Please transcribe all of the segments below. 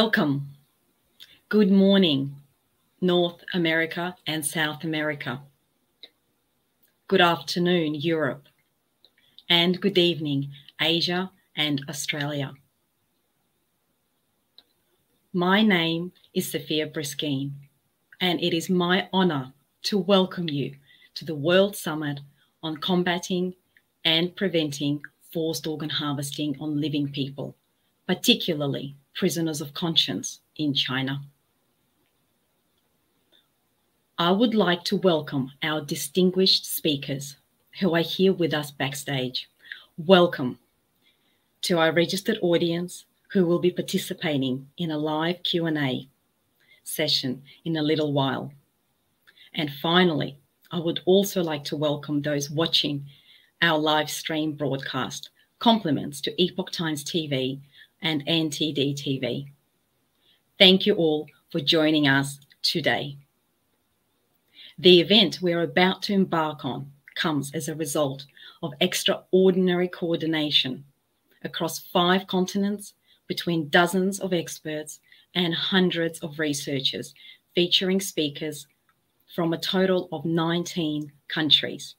Welcome. Good morning, North America and South America. Good afternoon, Europe. And good evening, Asia and Australia. My name is Sophia Briskine, and it is my honor to welcome you to the World Summit on Combating and Preventing Forced Organ Harvesting on Living People, particularly prisoners of conscience in China. I would like to welcome our distinguished speakers who are here with us backstage. Welcome to our registered audience who will be participating in a live Q&A session in a little while. And finally, I would also like to welcome those watching our live stream broadcast. Compliments to Epoch Times TV and NTD TV. Thank you all for joining us today. The event we are about to embark on comes as a result of extraordinary coordination across 5 continents between dozens of experts and hundreds of researchers, featuring speakers from a total of 19 countries.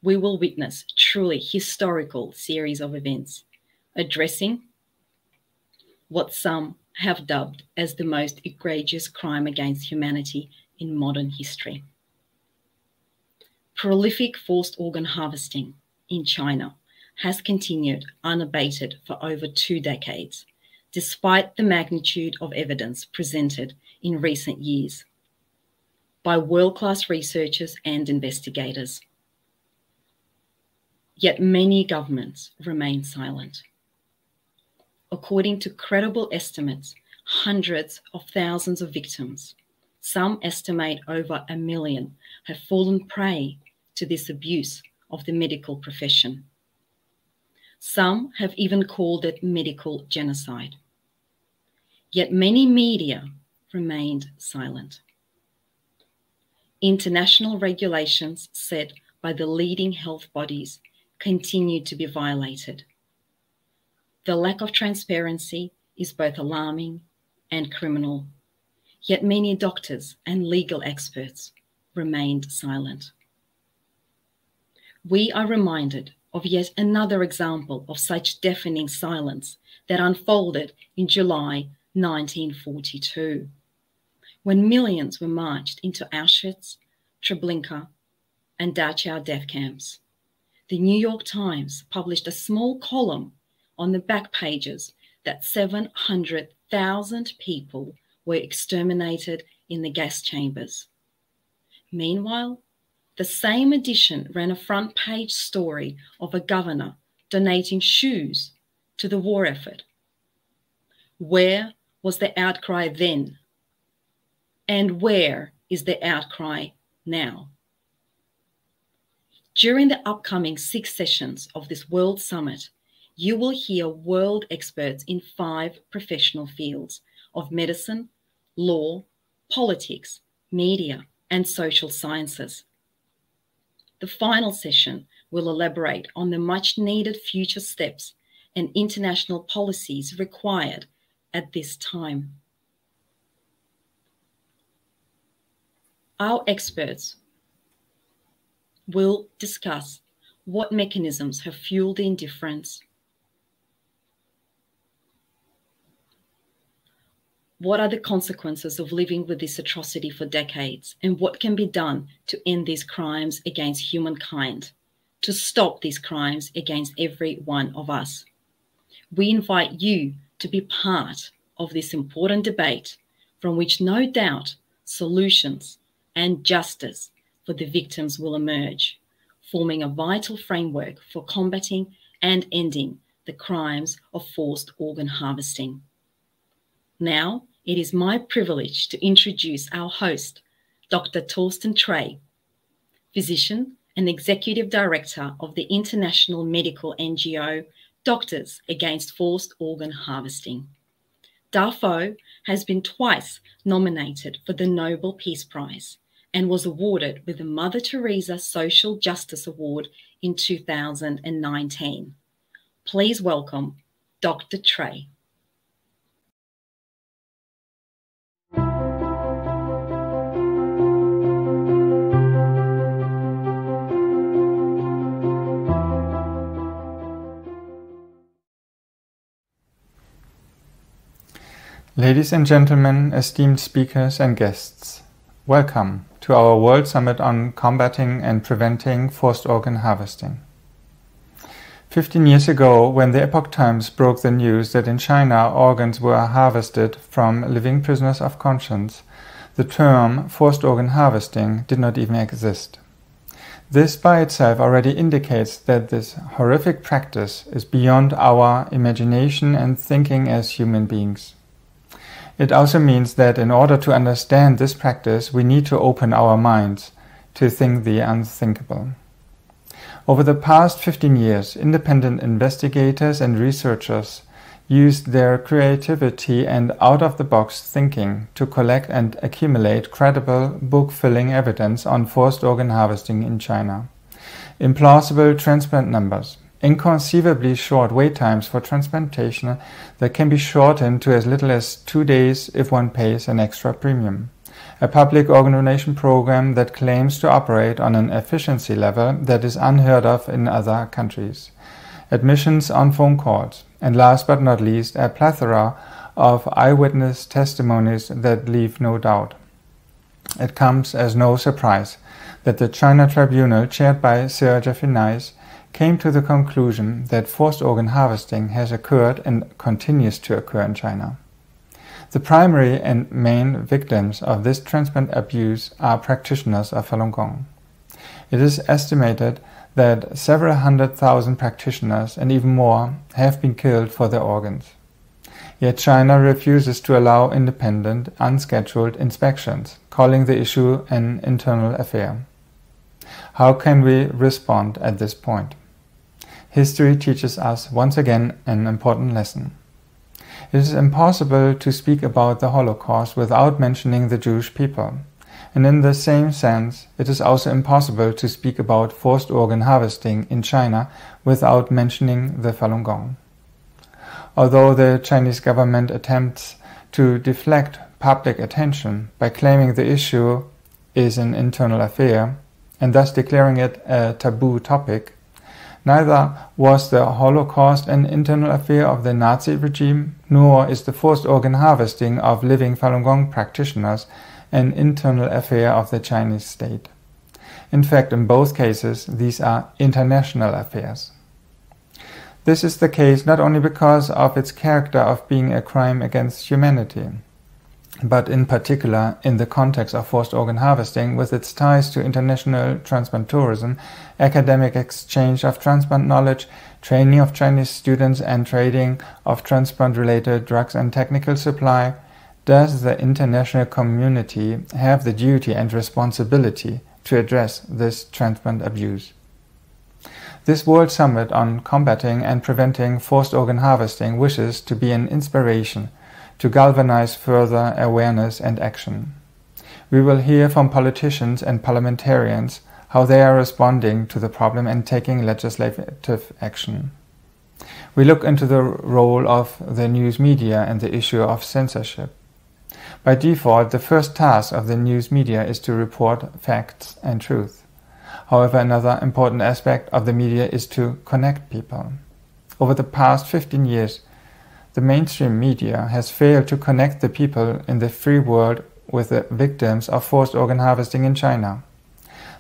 We will witness truly historical series of events addressing what some have dubbed as the most egregious crime against humanity in modern history. Prolific forced organ harvesting in China has continued unabated for over 2 decades, despite the magnitude of evidence presented in recent years by world-class researchers and investigators. Yet many governments remain silent. According to credible estimates, hundreds of thousands of victims, some estimate over 1 million, have fallen prey to this abuse of the medical profession. Some have even called it medical genocide. Yet many media remained silent. International regulations set by the leading health bodies continue to be violated. The lack of transparency is both alarming and criminal, yet many doctors and legal experts remained silent. We are reminded of yet another example of such deafening silence that unfolded in July 1942, when millions were marched into Auschwitz, Treblinka, and Dachau death camps. The New York Times published a small column on the back pages that 700,000 people were exterminated in the gas chambers. Meanwhile, the same edition ran a front page story of a governor donating shoes to the war effort. Where was the outcry then? And where is the outcry now? During the upcoming 6 sessions of this World Summit, you will hear world experts in 5 professional fields of medicine, law, politics, media, and social sciences. The final session will elaborate on the much-needed future steps and international policies required at this time. Our experts will discuss what mechanisms have fueled the indifference, what are the consequences of living with this atrocity for decades, and what can be done to end these crimes against humankind, to stop these crimes against every one of us. We invite you to be part of this important debate, from which no doubt solutions and justice for the victims will emerge, forming a vital framework for combating and ending the crimes of forced organ harvesting. Now, it is my privilege to introduce our host, Dr. Torsten Trey, physician and executive director of the international medical NGO Doctors Against Forced Organ Harvesting. Dafo has been twice nominated for the Nobel Peace Prize and was awarded with the Mother Teresa Social Justice Award in 2019. Please welcome Dr. Trey. Ladies and gentlemen, esteemed speakers and guests, welcome to our World Summit on Combating and Preventing Forced Organ Harvesting. 15 years ago, when the Epoch Times broke the news that in China organs were harvested from living prisoners of conscience, the term forced organ harvesting did not even exist. This by itself already indicates that this horrific practice is beyond our imagination and thinking as human beings. It also means that in order to understand this practice, we need to open our minds to think the unthinkable. Over the past 15 years, independent investigators and researchers used their creativity and out-of-the-box thinking to collect and accumulate credible, book-filling evidence on forced organ harvesting in China. Implausible transplant numbers, inconceivably short wait times for transplantation that can be shortened to as little as 2 days if one pays an extra premium. A public organ donation program that claims to operate on an efficiency level that is unheard of in other countries. Admissions on phone calls. And last but not least, a plethora of eyewitness testimonies that leave no doubt. It comes as no surprise that the China Tribunal, chaired by Sir Jeffrey Nice, came to the conclusion that forced organ harvesting has occurred and continues to occur in China. The primary and main victims of this transplant abuse are practitioners of Falun Gong. It is estimated that several 100,000 practitioners and even more have been killed for their organs. Yet China refuses to allow independent, unscheduled inspections, calling the issue an internal affair. How can we respond at this point? History teaches us once again an important lesson. It is impossible to speak about the Holocaust without mentioning the Jewish people. And in the same sense, it is also impossible to speak about forced organ harvesting in China without mentioning the Falun Gong. Although the Chinese government attempts to deflect public attention by claiming the issue is an internal affair, and thus declaring it a taboo topic, neither was the Holocaust an internal affair of the Nazi regime, nor is the forced organ harvesting of living Falun Gong practitioners an internal affair of the Chinese state. In fact, in both cases, these are international affairs. This is the case not only because of its character of being a crime against humanity, but in particular in the context of forced organ harvesting with its ties to international transplant tourism, academic exchange of transplant knowledge, training of Chinese students and trading of transplant-related drugs and technical supply. Does the international community have the duty and responsibility to address this transplant abuse? This World Summit on Combating and Preventing Forced Organ Harvesting wishes to be an inspiration to galvanize further awareness and action. We will hear from politicians and parliamentarians how they are responding to the problem and taking legislative action. We look into the role of the news media and the issue of censorship. By default, the first task of the news media is to report facts and truth. However, another important aspect of the media is to connect people. Over the past 15 years, the mainstream media has failed to connect the people in the free world with the victims of forced organ harvesting in China.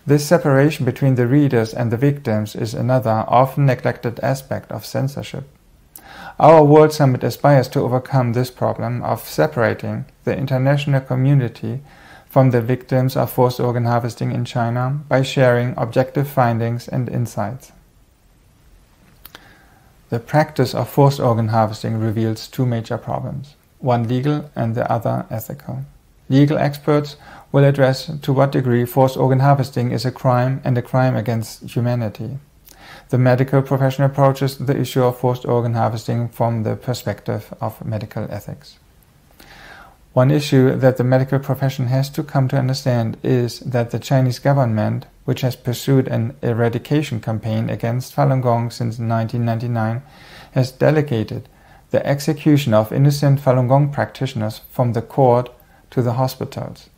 This separation between the readers and the victims is another often neglected aspect of censorship. Our World Summit aspires to overcome this problem of separating the international community from the victims of forced organ harvesting in China by sharing objective findings and insights. The practice of forced organ harvesting reveals two major problems, one legal and the other ethical. Legal experts will address to what degree forced organ harvesting is a crime and a crime against humanity. The medical profession approaches the issue of forced organ harvesting from the perspective of medical ethics. One issue that the medical profession has to come to understand is that the Chinese government, which has pursued an eradication campaign against Falun Gong since 1999, has delegated the execution of innocent Falun Gong practitioners from the court to the hospitals,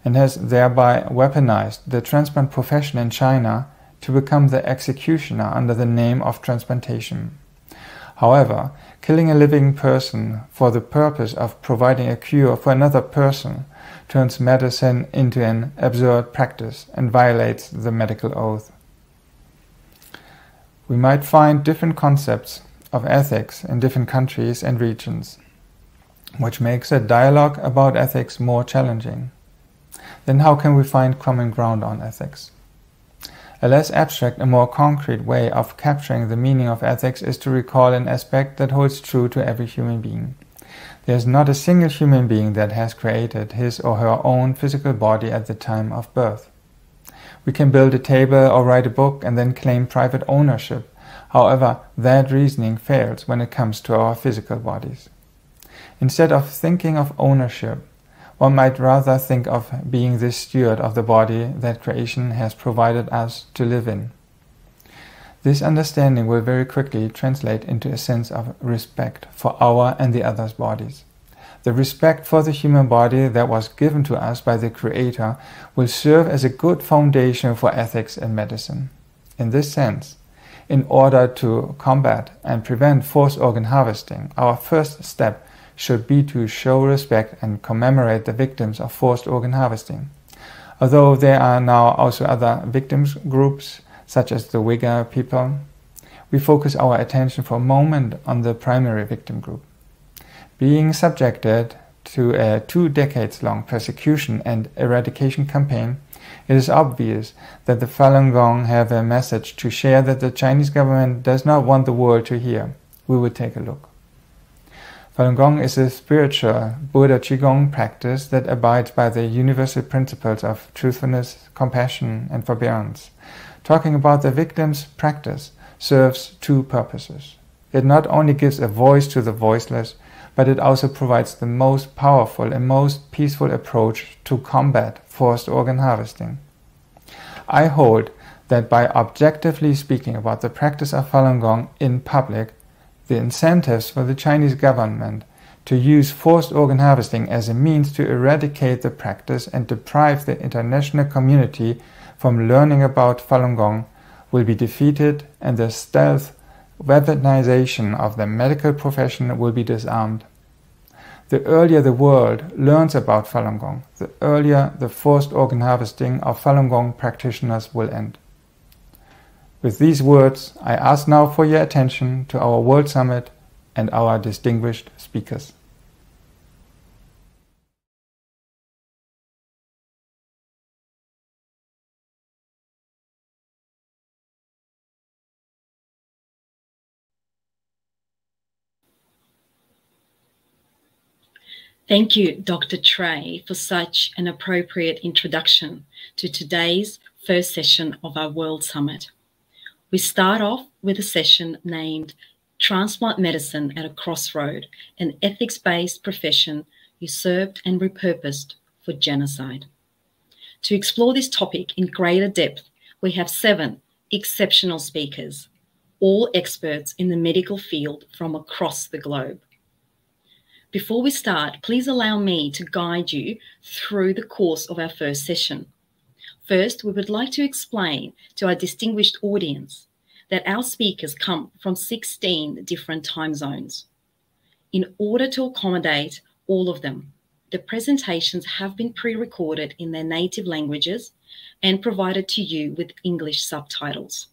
and has thereby weaponized the transplant profession in China to become the executioner under the name of transplantation. However, killing a living person for the purpose of providing a cure for another person turns medicine into an absurd practice and violates the medical oath. We might find different concepts of ethics in different countries and regions, which makes a dialogue about ethics more challenging. Then how can we find common ground on ethics? A less abstract and more concrete way of capturing the meaning of ethics is to recall an aspect that holds true to every human being. There is not a single human being that has created his or her own physical body at the time of birth. We can build a table or write a book and then claim private ownership. However, that reasoning fails when it comes to our physical bodies. Instead of thinking of ownership, one might rather think of being the steward of the body that creation has provided us to live in. This understanding will very quickly translate into a sense of respect for our and the other's bodies. The respect for the human body that was given to us by the Creator will serve as a good foundation for ethics and medicine. In this sense, in order to combat and prevent forced organ harvesting, our first step should be to show respect and commemorate the victims of forced organ harvesting. Although there are now also other victims groups, such as the Uyghur people, we focus our attention for a moment on the primary victim group. Being subjected to a 2 decades-long persecution and eradication campaign, it is obvious that the Falun Gong have a message to share that the Chinese government does not want the world to hear. We will take a look. Falun Gong is a spiritual Buddha Qigong practice that abides by the universal principles of truthfulness, compassion, and forbearance. Talking about the victim's practice serves 2 purposes. It not only gives a voice to the voiceless, but it also provides the most powerful and most peaceful approach to combat forced organ harvesting. I hold that by objectively speaking about the practice of Falun Gong in public, the incentives for the Chinese government to use forced organ harvesting as a means to eradicate the practice and deprive the international community from learning about Falun Gong will be defeated, and the stealth weaponization of the medical profession will be disarmed. The earlier the world learns about Falun Gong, the earlier the forced organ harvesting of Falun Gong practitioners will end. With these words, I ask now for your attention to our World Summit and our distinguished speakers. Thank you, Dr. Trey, for such an appropriate introduction to today's first session of our World Summit. We start off with a session named Transplant Medicine at a Crossroad, an ethics-based profession usurped and repurposed for genocide. To explore this topic in greater depth, we have 7 exceptional speakers, all experts in the medical field from across the globe. Before we start, please allow me to guide you through the course of our first session. First, we would like to explain to our distinguished audience that our speakers come from 16 different time zones. In order to accommodate all of them, the presentations have been pre-recorded in their native languages and provided to you with English subtitles.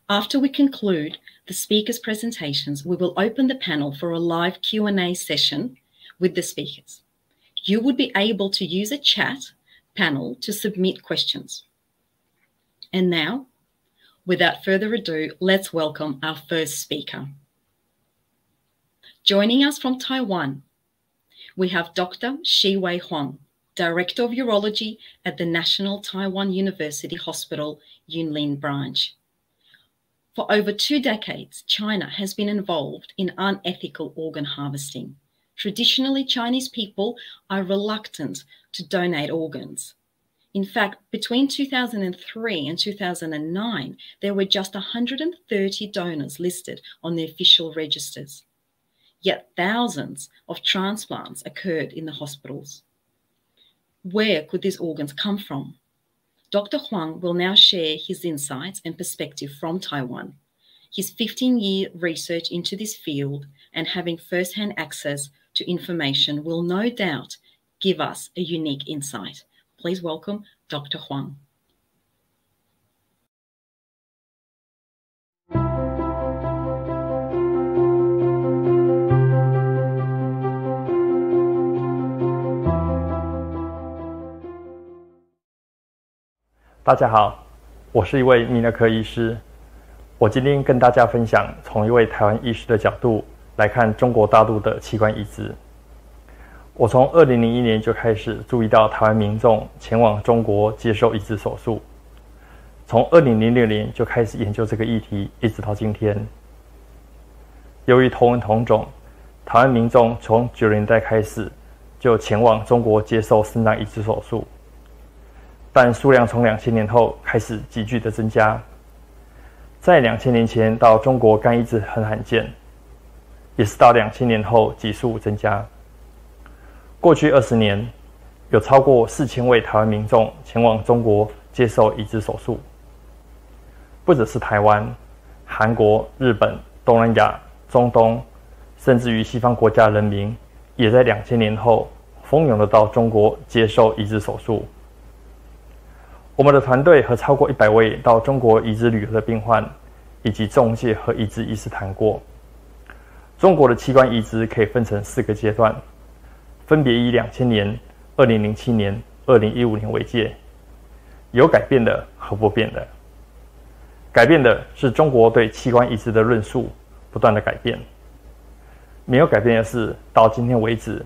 After we conclude the speakers' presentations, we will open the panel for a live Q&A session with the speakers. You would be able to use a chat panel to submit questions. And now, without further ado, let's welcome our first speaker. Joining us from Taiwan, we have Dr. Shiwei Huang, Director of Urology at the National Taiwan University Hospital, Yunlin Branch. For over 2 decades, China has been involved in unethical organ harvesting. Traditionally, Chinese people are reluctant to donate organs. In fact, between 2003 and 2009, there were just 130 donors listed on the official registers. Yet thousands of transplants occurred in the hospitals. Where could these organs come from? Dr. Huang will now share his insights and perspective from Taiwan. His 15-year research into this field and having first-hand access to information will no doubt give us a unique insight. Please welcome Dr. Huang.大家好，我是一位泌尿科医师。我今天跟大家分享，从一位台湾医师的角度来看中国大陆的器官移植。我从2001年就开始注意到台湾民众前往中国接受移植手术，从2006年就开始研究这个议题，一直到今天。由于同文同种，台湾民众从90年代开始就前往中国接受肾脏移植手术。但数量从2000年后开始急剧的增加，在2000年前到中国肝移植很罕见，也是到2000年后急速增加。过去20年，有超过4000位台湾民众前往中国接受移植手术，不只是台湾、韩国、日本、东南亚、中东，甚至于西方国家人民，也在2000年后蜂拥的到中国接受移植手术。我们的团队和超过100位到中国移植旅游的病患，以及中介和移植医师谈过。中国的器官移植可以分成4个阶段，分别以2000年、2007年、2015年为界，有改变的和不变的。改变的是中国对器官移植的论述不断的改变，没有改变的是，到今天为止，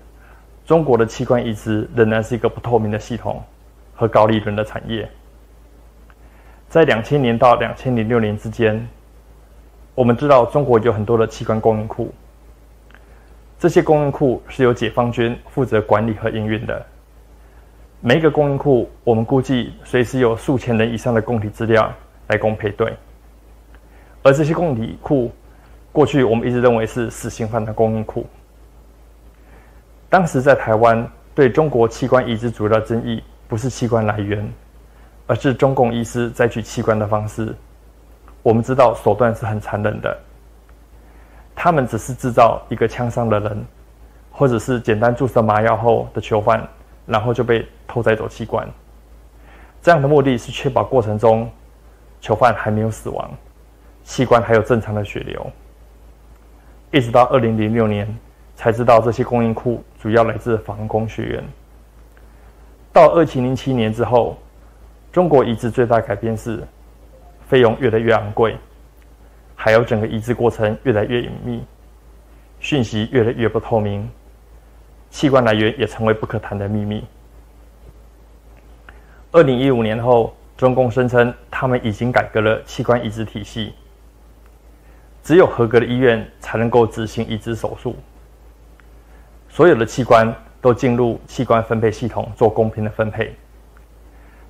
中国的器官移植仍然是一个不透明的系统和高利润的产业。在2000年到2006年之间，我们知道中国有很多的器官供应库，这些供应库是由解放军负责管理和营运的。每一个供应库，我们估计随时有数千人以上的供体资料来供配对，而这些供体库，过去我们一直认为是死刑犯的供应库。当时在台湾，对中国器官移植主要的争议不是器官来源，而是中共医师摘取器官的方式。我们知道手段是很残忍的，他们只是制造一个枪伤的人，或者是简单注射麻药后的囚犯，然后就被偷摘走器官。这样的目的是确保过程中囚犯还没有死亡，器官还有正常的血流。一直到2006年才知道这些供应库主要来自防空学院。到2007年之后，中国移植最大改变是费用越来越昂贵，还有整个移植过程越来越隐秘，讯息越来越不透明，器官来源也成为不可谈的秘密。2015年后，中共声称他们已经改革了器官移植体系，只有合格的医院才能够执行移植手术，所有的器官都进入器官分配系统做公平的分配。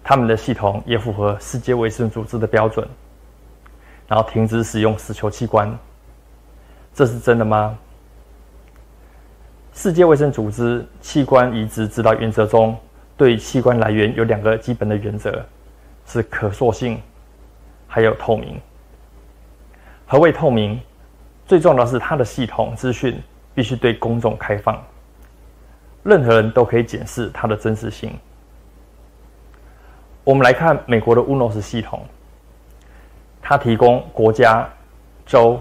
他们的系统也符合世界卫生组织的标准，然后停止使用死囚器官。这是真的吗？世界卫生组织器官移植指导原则中，对器官来源有2个基本的原则，是可塑性，还有透明。何谓透明？最重要的是它的系统资讯必须对公众开放，任何人都可以检视它的真实性。我们来看美国的 UNOS 系统，它提供国家、州、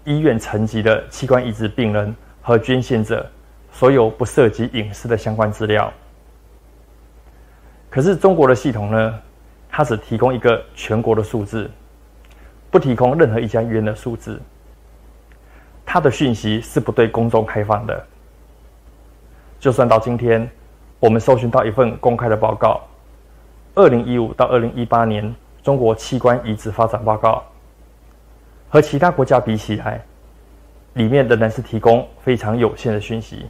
医院层级的器官移植病人和捐献者所有不涉及隐私的相关资料。可是中国的系统呢，它只提供一个全国的数字，不提供任何一家医院的数字。它的讯息是不对公众开放的。就算到今天，我们搜寻到一份公开的报告，2015到2018年中国器官移植发展报告，和其他国家比起来，里面仍然是提供非常有限的讯息。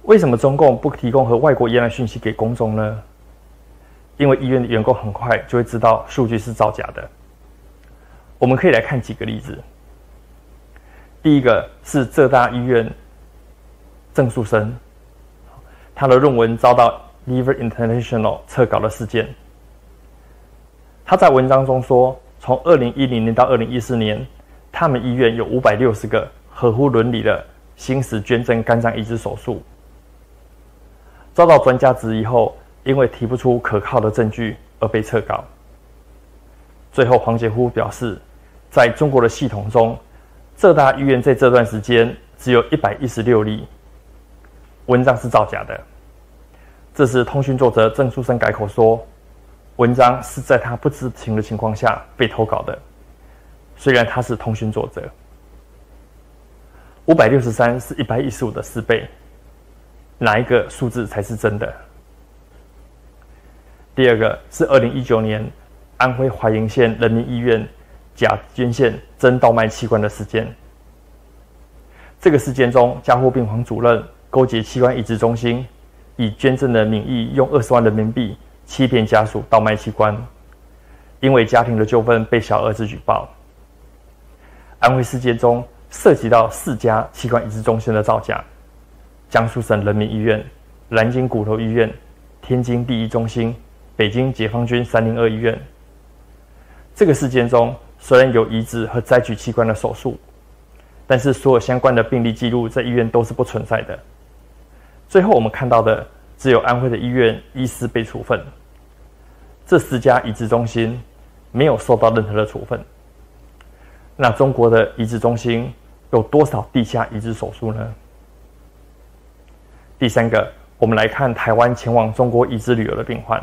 为什么中共不提供和外国一样的讯息给公众呢？因为医院的员工很快就会知道数据是造假的。我们可以来看几个例子。第一个是浙大医院郑树生，他的论文遭到 Liver International 撤稿的事件。他在文章中说，从2010年到2014年，他们医院有560个合乎伦理的行使捐赠肝脏移植手术。遭到专家质疑后，因为提不出可靠的证据而被撤稿。最后，黄杰夫表示，在中国的系统中，浙大医院在这段时间只有116例，文章是造假的。这时，通讯作者郑书生改口说，文章是在他不知情的情况下被投稿的，虽然他是通讯作者。563是115的4倍，哪一个数字才是真的？第二个是2019年安徽怀宁县人民医院假捐献真倒卖器官的事件。这个事件中，加护病房主任勾结器官移植中心，以捐赠的名义用20万人民币欺骗家属倒卖器官，因为家庭的纠纷被小儿子举报。安徽事件中涉及到4家器官移植中心的造假：江苏省人民医院、南京骨头医院、天津第一中心、北京解放军302医院。这个事件中，虽然有移植和摘取器官的手术，但是所有相关的病历记录在医院都是不存在的。最后我们看到的只有安徽的医院医师被处分，这4家移植中心没有受到任何的处分。那中国的移植中心有多少地下移植手术呢？第三个，我们来看台湾前往中国移植旅游的病患。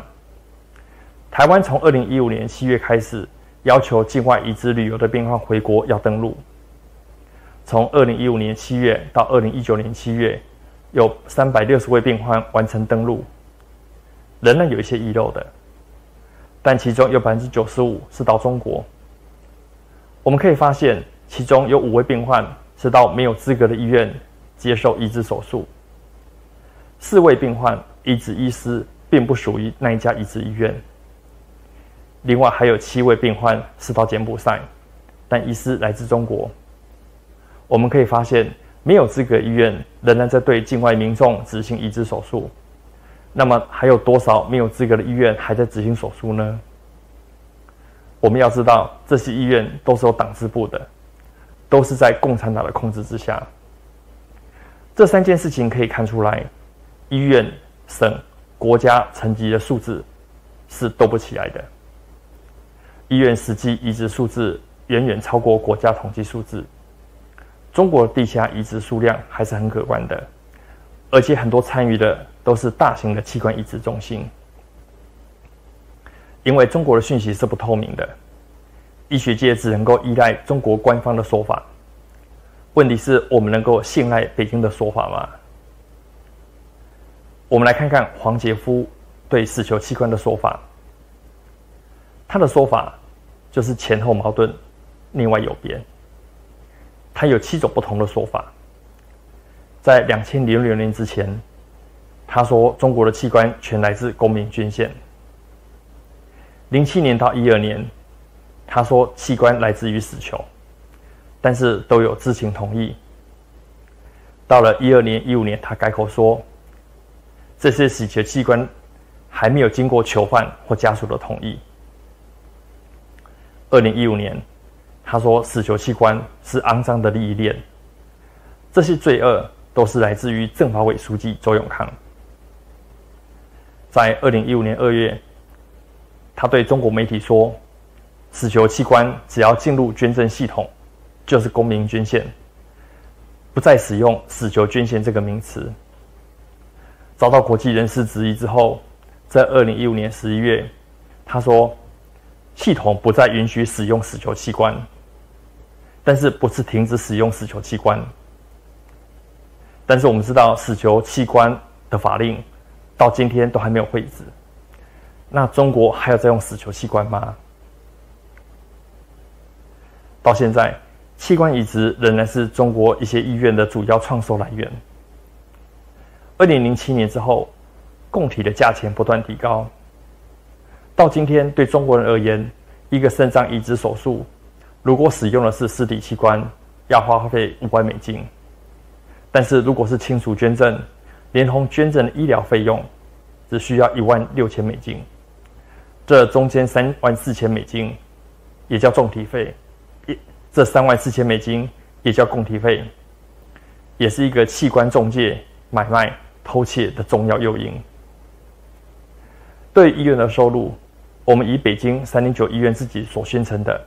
台湾从2015年7月开始，要求境外移植旅游的病患回国要登录。从2015年7月到2019年7月，有360位病患完成登录，仍然有一些遗漏的，但其中有95%是到中国。我们可以发现，其中有5位病患是到没有资格的医院接受移植手术，4位病患移植医师并不属于那一家移植医院，另外还有7位病患是到柬埔寨，但医师来自中国。我们可以发现，没有资格医院仍然在对境外民众执行移植手术。那么还有多少没有资格的医院还在执行手术呢？我们要知道，这些医院都是有党支部的，都是在共产党的控制之下。这3件事情可以看出来，医院、省、国家层级的数字是斗不起来的。医院实际移植数字远远超过国家统计数字。中国的地下移植数量还是很可观的，而且很多参与的都是大型的器官移植中心。因为中国的讯息是不透明的，医学界只能够依赖中国官方的说法。问题是我们能够信赖北京的说法吗？我们来看看黄杰夫对死囚器官的说法。他的说法就是前后矛盾，内外有别。他有7种不同的说法。在2006年之前，他说中国的器官全来自公民捐献。07年到12年，他说器官来自于死囚，但是都有知情同意。到了12年、15年，他改口说，这些死囚器官还没有经过囚犯或家属的同意。2015年，他说死囚器官是肮脏的利益链，这些罪恶都是来自于政法委书记周永康。在2015年2月，他对中国媒体说，死囚器官只要进入捐赠系统，就是公民捐献，不再使用死囚捐献这个名词。遭到国际人士质疑之后，在2015年11月，他说系统不再允许使用死囚器官，但是不是停止使用死囚器官。但是我们知道死囚器官的法令到今天都还没有废止，那中国还有在用死囚器官吗？到现在，器官移植仍然是中国一些医院的主要创收来源。2007年之后，供体的价钱不断提高，到今天对中国人而言，一个肾脏移植手术如果使用的是尸体器官，要花费$500，但是如果是亲属捐赠，连同捐赠的医疗费用只需要$16,000，这中间$34,000 也叫重体费，这$34,000也叫共体费，也是一个器官中介、买卖、偷窃的重要诱因。对医院的收入，我们以北京309医院自己所宣称的，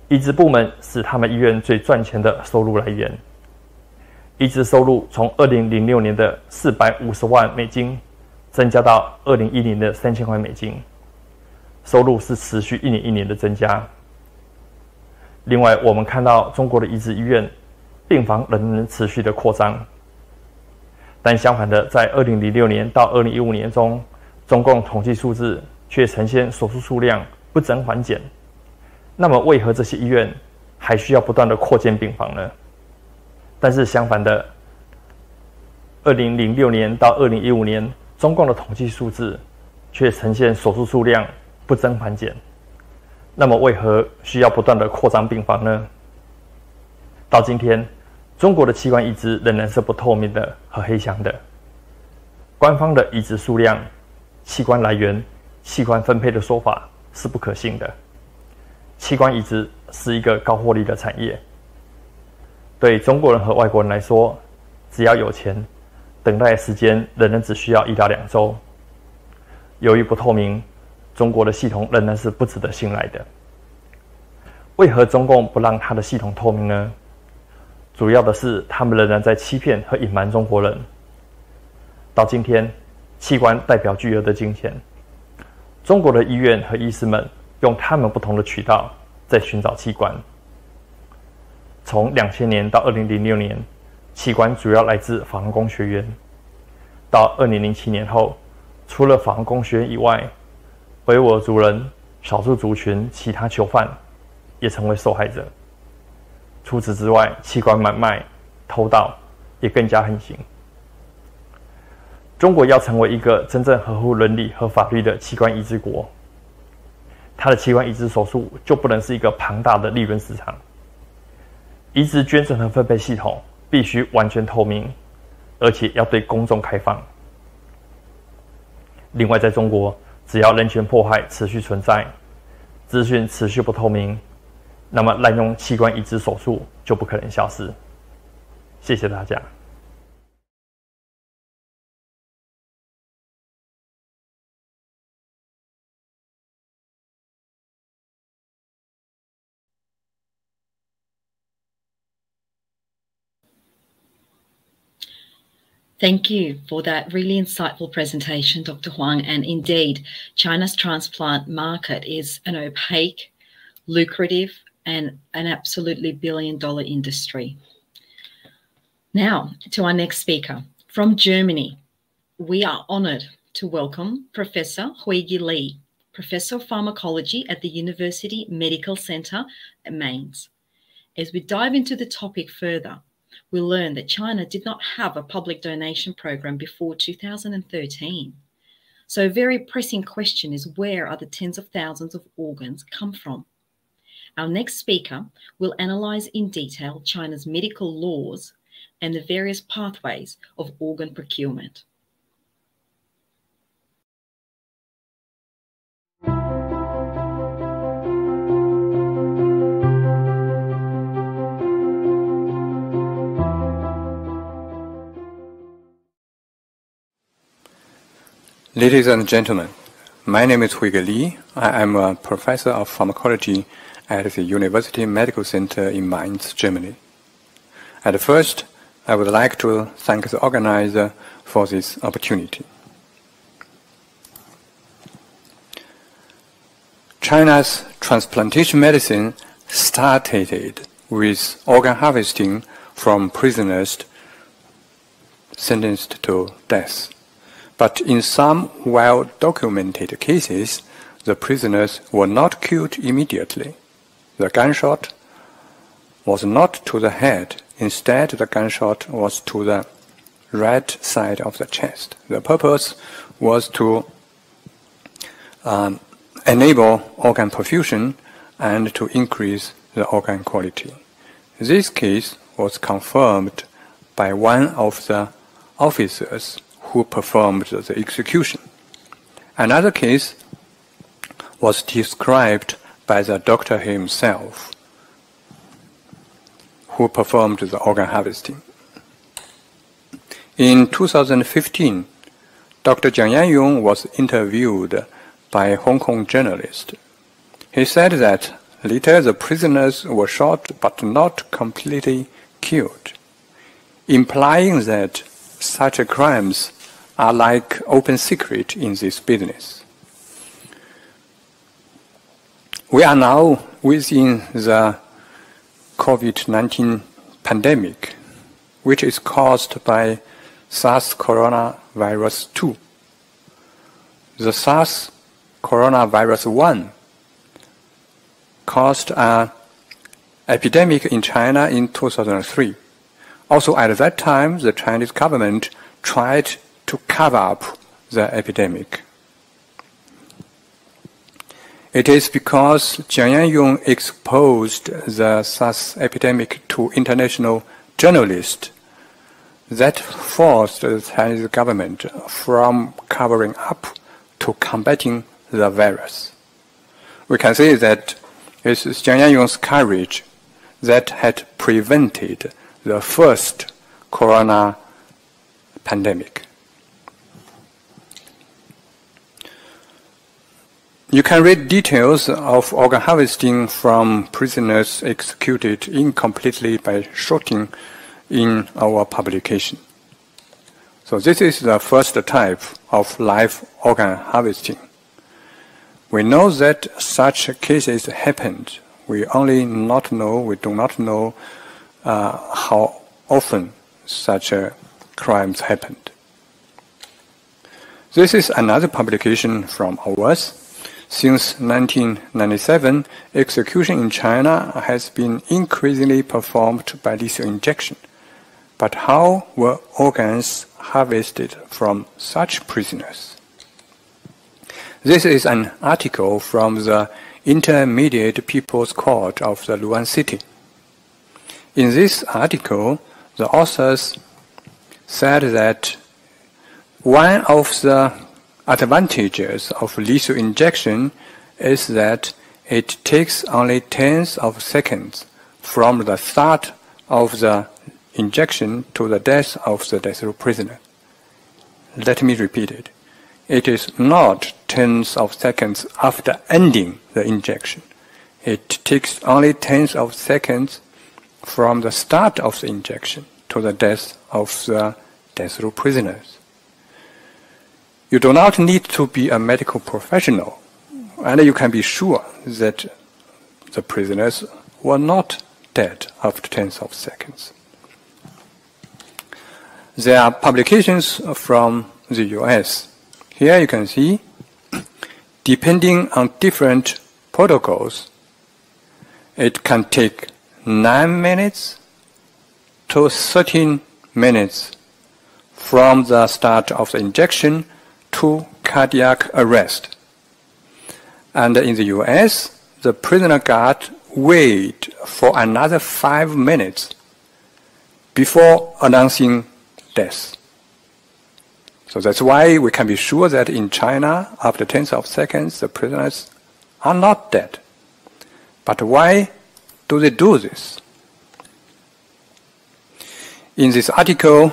移植部门是他们医院最赚钱的收入来源。移植收入从2006年的$450万增加到2010年的$3000万，收入是持续一年一年的增加。另外，我们看到中国的移植医院病房仍能持续的扩张，但相反的，在2006年到2015年中，中共统计数字却呈现手术数量不增反减。那么，为何这些医院还需要不断的扩建病房呢？但是相反的，2006年到2015年，中共的统计数字却呈现手术数量不增反减。那么，为何需要不断的扩张病房呢？到今天，中国的器官移植仍然是不透明的和黑箱的。官方的移植数量、器官来源、器官分配的说法是不可信的。器官移植是一个高获利的产业。对中国人和外国人来说，只要有钱，等待时间仍然只需要1到2周。由于不透明，中国的系统仍然是不值得信赖的。为何中共不让他的系统透明呢？主要的是他们仍然在欺骗和隐瞒中国人。到今天，器官代表巨额的金钱，中国的医院和医师们用他们不同的渠道在寻找器官。从2000年到2006年，器官主要来自法轮功学员。到2007年后，除了法轮功学员以外，维吾尔族人、少数族群、其他囚犯也成为受害者。除此之外，器官买卖、偷盗也更加横行。中国要成为一个真正合乎伦理和法律的器官移植国，它的器官移植手术就不能是一个庞大的利润市场。移植捐赠和分配系统必须完全透明，而且要对公众开放。另外，在中国，只要人权迫害持续存在，资讯持续不透明，那么滥用器官移植手术就不可能消失。谢谢大家。Thank you for that really insightful presentation, Dr. Huang. And indeed, China's transplant market is an opaque, lucrative, and an absolutely billion-dollar industry. Now, to our next speaker. From Germany, we are honored to welcome Professor Huigi Li, Professor of Pharmacology at the University Medical Center at Mainz. As we dive into the topic further, we'll learn that China did not have a public donation program before 2013. So a very pressing question is, where are the tens of thousands of organs come from? Our next speaker will analyze in detail China's medical laws and the various pathways of organ procurement. Ladies and gentlemen, my name is Huigi Li. I am a professor of pharmacology at the University Medical Center in Mainz, Germany. At first, I would like to thank the organizer for this opportunity. China's transplantation medicine started with organ harvesting from prisoners sentenced to death. But in some well-documented cases, the prisoners were not killed immediately. The gunshot was not to the head. Instead, the gunshot was to the right side of the chest. The purpose was to enable organ perfusion and to increase the organ quality. This case was confirmed by one of the officers who performed the execution. Another case was described by the doctor himself who performed the organ harvesting. In 2015, Dr. Jiang Yanyong was interviewed by a Hong Kong journalist. He said that later the prisoners were shot but not completely killed, implying that such crimes are like open secret in this business. We are now within the COVID-19 pandemic, which is caused by SARS coronavirus 2. The SARS coronavirus 1 caused an epidemic in China in 2003. Also at that time, the Chinese government tried to cover up the epidemic. It is because Jiang Yanyong exposed the SARS epidemic to international journalists that forced the Chinese government from covering up to combating the virus. We can say that it is Jiang Yanyong's courage that had prevented the first corona pandemic. You can read details of organ harvesting from prisoners executed incompletely by shooting in our publication. So this is the first type of live organ harvesting. We know that such cases happened. We do not know how often such crimes happened. This is another publication from ours. Since 1997, execution in China has been increasingly performed by lethal injection. But how were organs harvested from such prisoners? This is an article from the Intermediate People's Court of the Luan City. In this article, the authors said that one of the advantages of lethal injection is that it takes only tens of seconds from the start of the injection to the death of the death row prisoner. Let me repeat it. It is not tens of seconds after ending the injection. It takes only tens of seconds from the start of the injection to the death of the death row prisoners. You do not need to be a medical professional, and you can be sure that the prisoners were not dead after tens of seconds. There are publications from the US. Here you can see, depending on different protocols, it can take 9 minutes to 13 minutes from the start of the injection to cardiac arrest. And in the US, the prisoner guard wait for another 5 minutes before announcing death. So that's why we can be sure that in China, after tens of seconds, the prisoners are not dead. But why do they do this? In this article,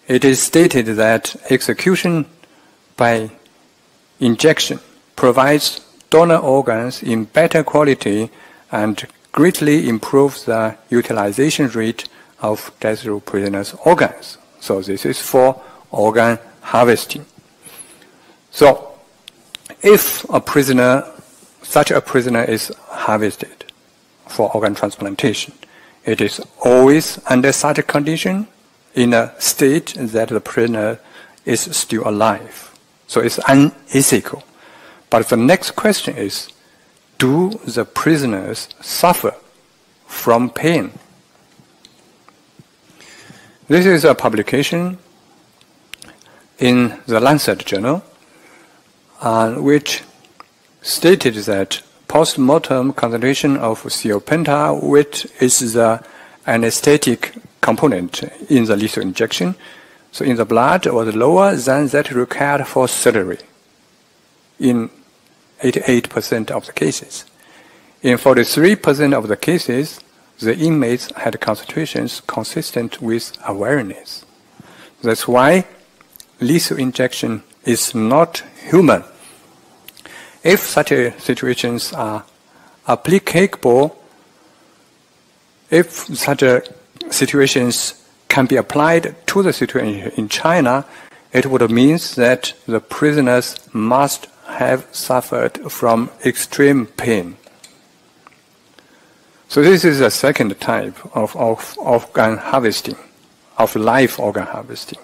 it is stated that execution by injection provides donor organs in better quality and greatly improves the utilization rate of death row prisoners' organs. So this is for organ harvesting. So if such a prisoner is harvested for organ transplantation, it is always under such a condition in a state that the prisoner is still alive. So it's unethical. But the next question is, do the prisoners suffer from pain? This is a publication in the Lancet journal, which stated that post-mortem concentration of thiopenta, which is the anesthetic component in the lethal injection, so in the blood was lower than that required for surgery in 88% of the cases. In 43% of the cases, the inmates had concentrations consistent with awareness. That's why lethal injection is not human. If such situations are applicable, if such situations can be applied to the situation in China, it would mean that the prisoners must have suffered from extreme pain. So this is a second type of organ harvesting, of live organ harvesting.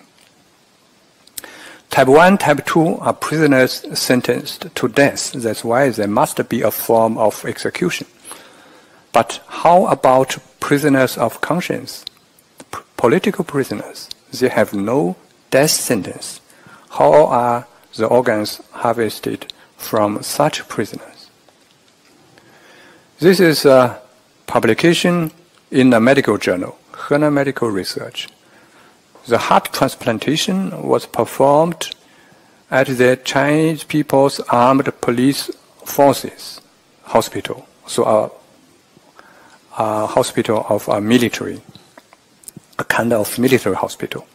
Type 1, Type 2 are prisoners sentenced to death. That's why there must be a form of execution. But how about prisoners of conscience? Political prisoners, they have no death sentence. How are the organs harvested from such prisoners? This is a publication in a medical journal, Henan Medical Research. The heart transplantation was performed at the Chinese People's Armed Police Forces hospital, so a hospital of a military, a kind of military hospital.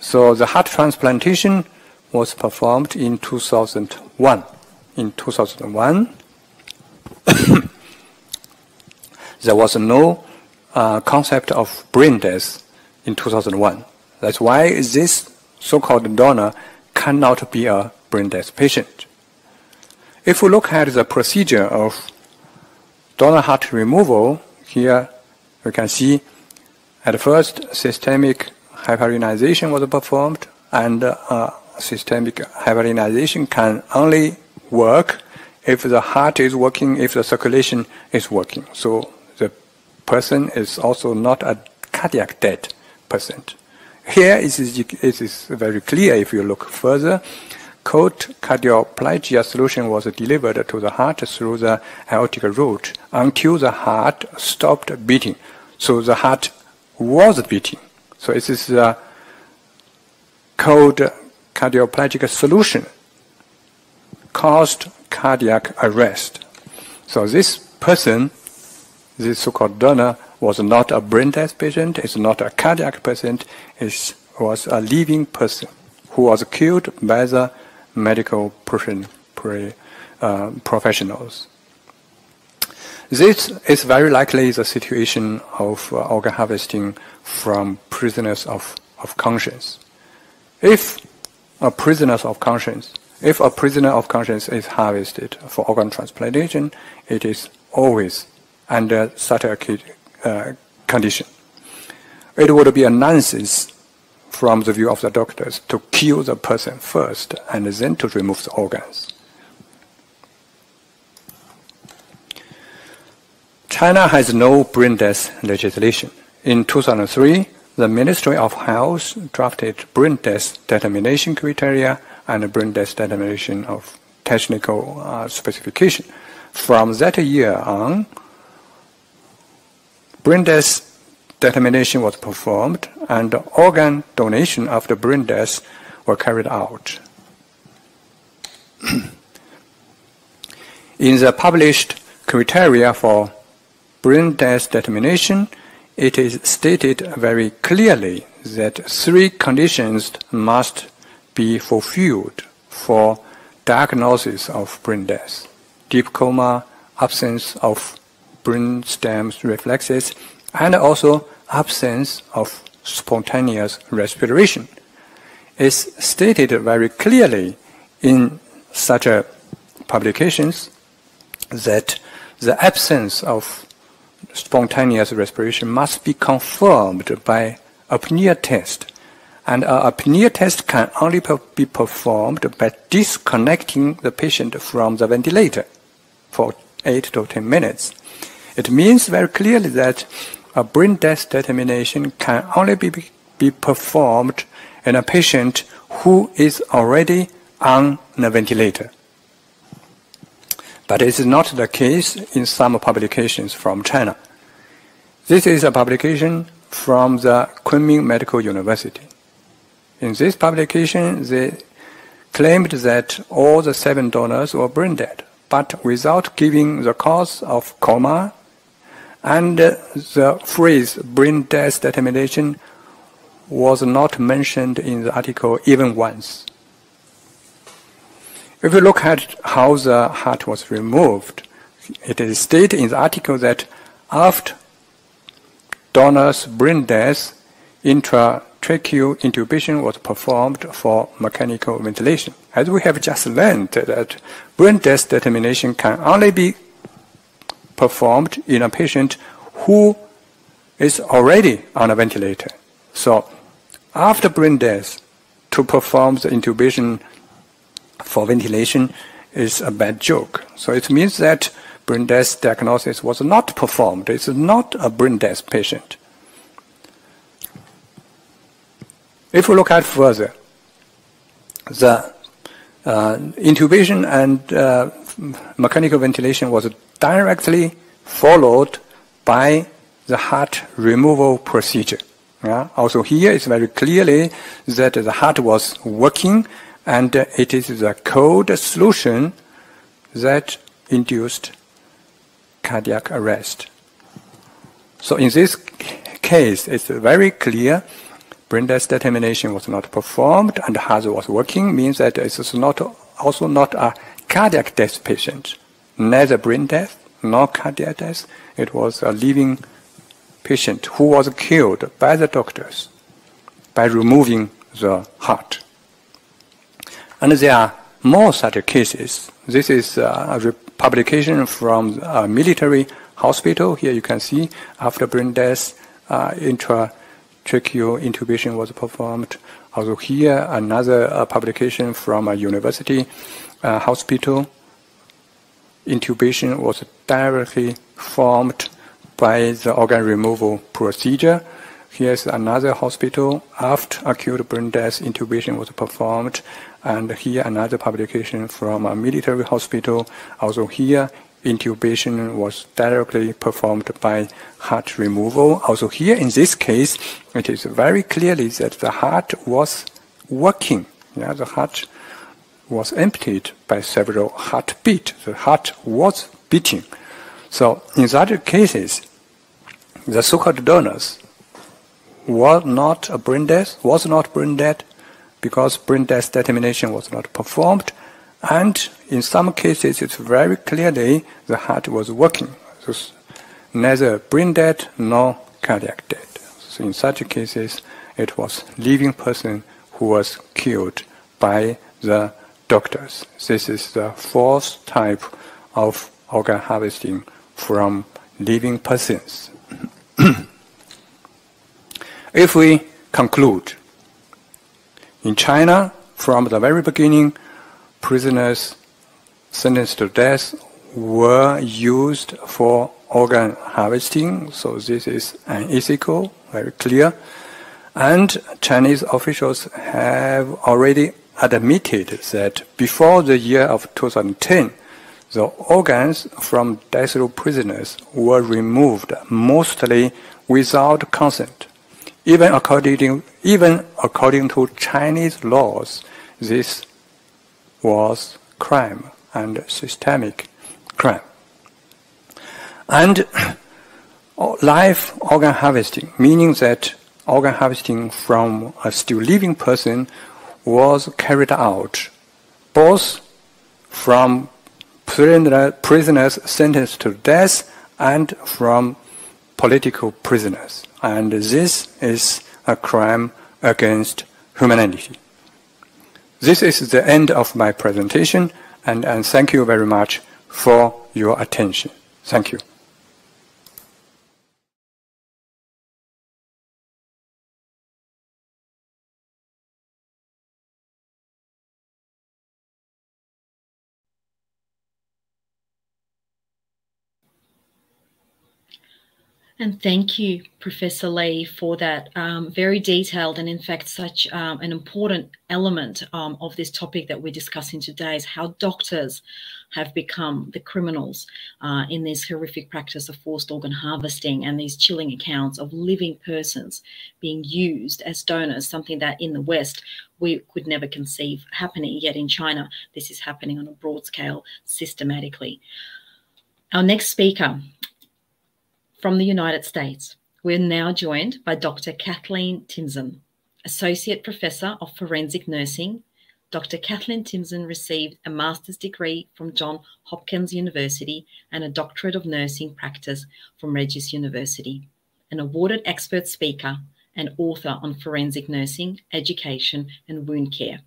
So the heart transplantation was performed in 2001. In 2001, there was no concept of brain death in 2001. That's why this so-called donor cannot be a brain death patient. If we look at the procedure of donor heart removal, here we can see at first systemic hyperinization was performed, and systemic hyperinization can only work if the heart is working, if the circulation is working. So the person is also not a cardiac dead person. Here it is very clear if you look further. Cold cardioplegia solution was delivered to the heart through the aortic route until the heart stopped beating. So the heart was beating. So it is a cold cardioplegic solution caused cardiac arrest. So this person, this so-called donor, was not a brain death patient, is not a cardiac patient, it was a living person who was killed by the medical professionals. This is very likely the situation of organ harvesting from prisoners of conscience. If a prisoner of conscience is harvested for organ transplantation, it is always under such a condition. It would be a nonsense from the view of the doctors to kill the person first and then to remove the organs. China has no brain death legislation. In 2003, the Ministry of Health drafted brain death determination criteria and brain death determination of technical specification. From that year on, brain death determination was performed and organ donation after brain death were carried out. In the published criteria for brain death determination, it is stated very clearly that 3 conditions must be fulfilled for diagnosis of brain death: deep coma, absence of brainstem reflexes, and also absence of spontaneous respiration. It's stated very clearly in such publications that the absence of spontaneous respiration must be confirmed by apnea test. And an apnea test can only be performed by disconnecting the patient from the ventilator for 8 to 10 minutes. It means very clearly that a brain death determination can only be performed in a patient who is already on the ventilator. But it is not the case in some publications from China. This is a publication from the Kunming Medical University. In this publication, they claimed that all the 7 donors were brain dead. but without giving the cause of coma, and the phrase brain death determination was not mentioned in the article even once. If you look at how the heart was removed, it is stated in the article that after donor's brain death, intratracheal intubation was performed for mechanical ventilation. As we have just learned that brain death determination can only be performed in a patient who is already on a ventilator. So after brain death, to perform the intubation for ventilation is a bad joke. So it means that brain death diagnosis was not performed. It's not a brain death patient. If we look at further, the intubation and mechanical ventilation was directly followed by the heart removal procedure. Also here it's very clearly that the heart was working, and it is the cold solution that induced cardiac arrest. So in this case, it's very clear brain death determination was not performed and heart was working, means that it is also not a cardiac death patient, neither brain death nor cardiac death. It was a living patient who was killed by the doctors by removing the heart. And there are more such cases. This is a publication from a military hospital. Here you can see after brain death, intratracheal intubation was performed. Also here another publication from a university hospital. Intubation was directly formed by the organ removal procedure. Here's another hospital. After acute brain death, intubation was performed. And here another publication from a military hospital. Also here, intubation was directly performed by heart removal. Also here, in this case, it is very clearly that the heart was working. The heart was emptied by several heartbeats. The heart was beating. So in such cases, the so-called donors was not brain dead because brain death determination was not performed, and in some cases it's very clearly the heart was working. So neither brain dead nor cardiac dead. So in such cases, it was living person who was killed by the doctors. This is the fourth type of organ harvesting from living persons. If we conclude, in China, from the very beginning, prisoners sentenced to death were used for organ harvesting, so this is unethical, very clear. And Chinese officials have already admitted that before the year of 2010, the organs from death row prisoners were removed mostly without consent. Even according to Chinese laws, this was crime and systemic crime. And live organ harvesting, meaning that organ harvesting from a still living person was carried out both from prisoners sentenced to death and from political prisoners. And this is a crime against humanity. This is the end of my presentation, and thank you very much for your attention. Thank you. And thank you, Professor Lee, for that very detailed and, in fact, such an important element of this topic that we're discussing today is how doctors have become the criminals in this horrific practice of forced organ harvesting and these chilling accounts of living persons being used as donors, something that in the West we could never conceive happening, yet in China this is happening on a broad scale systematically. Our next speaker from the United States, we're now joined by Dr. Kathleen Timson, Associate Professor of Forensic Nursing. Dr. Kathleen Timson received a master's degree from Johns Hopkins University and a doctorate of nursing practice from Regis University, an awarded expert speaker and author on forensic nursing, education, and wound care.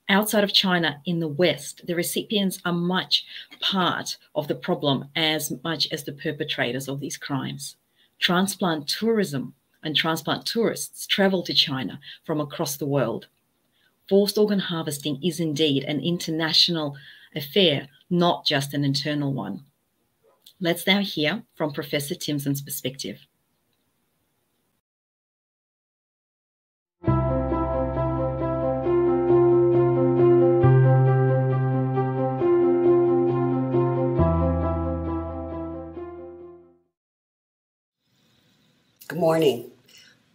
Outside of China, in the West, the recipients are much part of the problem as much as the perpetrators of these crimes. Transplant tourism and transplant tourists travel to China from across the world. Forced organ harvesting is indeed an international affair, not just an internal one. Let's now hear from Professor Timson's perspective. Good morning.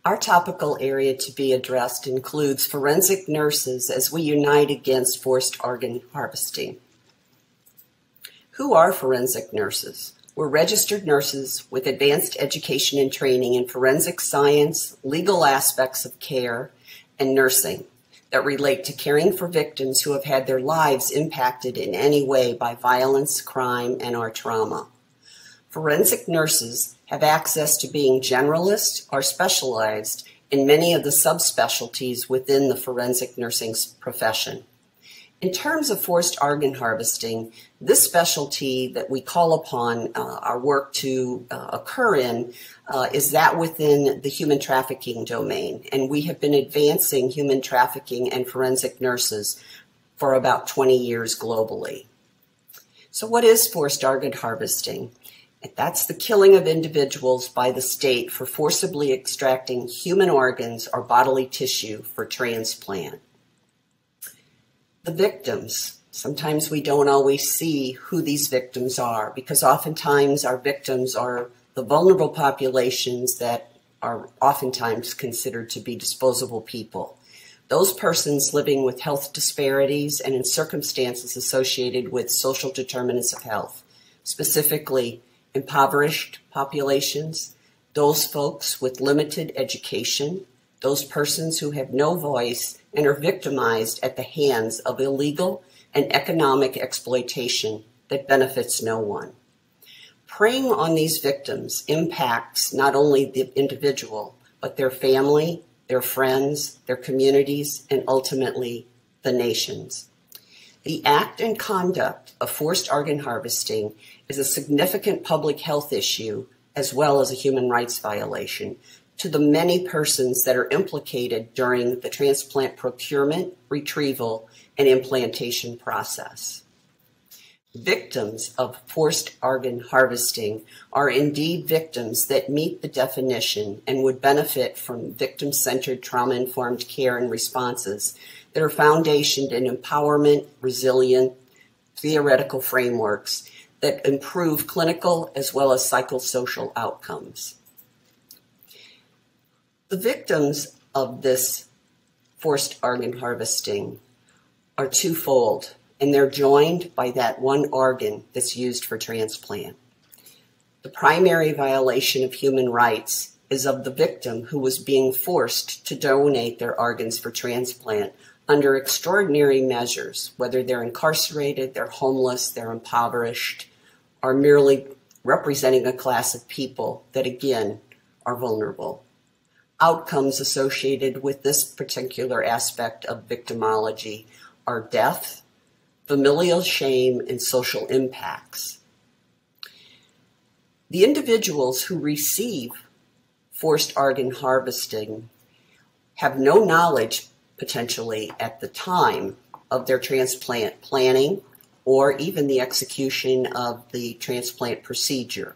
Our topical area to be addressed includes forensic nurses as we unite against forced organ harvesting. Who are forensic nurses? We're registered nurses with advanced education and training in forensic science, legal aspects of care, and nursing that relate to caring for victims who have had their lives impacted in any way by violence, crime, and/or trauma. Forensic nurses have access to being generalist or specialized in many of the subspecialties within the forensic nursing profession. In terms of forced organ harvesting, this specialty that we call upon our work to occur in is that within the human trafficking domain, and we have been advancing human trafficking and forensic nurses for about 20 years globally. So what is forced organ harvesting? That's the killing of individuals by the state for forcibly extracting human organs or bodily tissue for transplant. The victims. Sometimes we don't always see who these victims are because oftentimes our victims are the vulnerable populations that are oftentimes considered to be disposable people. Those persons living with health disparities and in circumstances associated with social determinants of health, specifically impoverished populations, those folks with limited education, those persons who have no voice and are victimized at the hands of illegal and economic exploitation that benefits no one. Preying on these victims impacts not only the individual, but their family, their friends, their communities, and ultimately the nations. The act and conduct of forced organ harvesting is a significant public health issue as well as a human rights violation to the many persons that are implicated during the transplant procurement, retrieval, and implantation process. Victims of forced organ harvesting are indeed victims that meet the definition and would benefit from victim-centered trauma-informed care and responses that are foundationed in empowerment, resilient, theoretical frameworks that improve clinical as well as psychosocial outcomes. The victims of this forced organ harvesting are twofold, and they're joined by that one organ that's used for transplant. The primary violation of human rights is of the victim who was being forced to donate their organs for transplant under extraordinary measures, whether they're incarcerated, they're homeless, they're impoverished, or merely representing a class of people that, again, are vulnerable. Outcomes associated with this particular aspect of victimology are death, familial shame, and social impacts. The individuals who receive forced organ harvesting have no knowledge, potentially, at the time of their transplant planning or even the execution of the transplant procedure.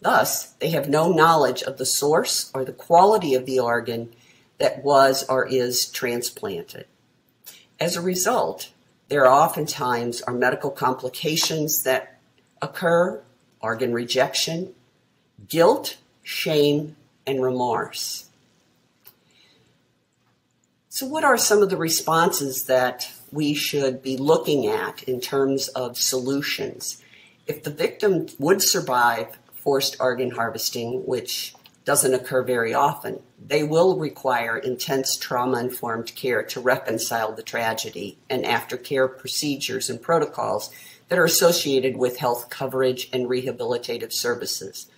Thus, they have no knowledge of the source or the quality of the organ that was or is transplanted. As a result, there are oftentimes medical complications that occur, organ rejection, guilt, shame, and remorse. So what are some of the responses that we should be looking at in terms of solutions? If the victim would survive forced organ harvesting, which doesn't occur very often, they will require intense trauma-informed care to reconcile the tragedy and aftercare procedures and protocols that are associated with health coverage and rehabilitative services,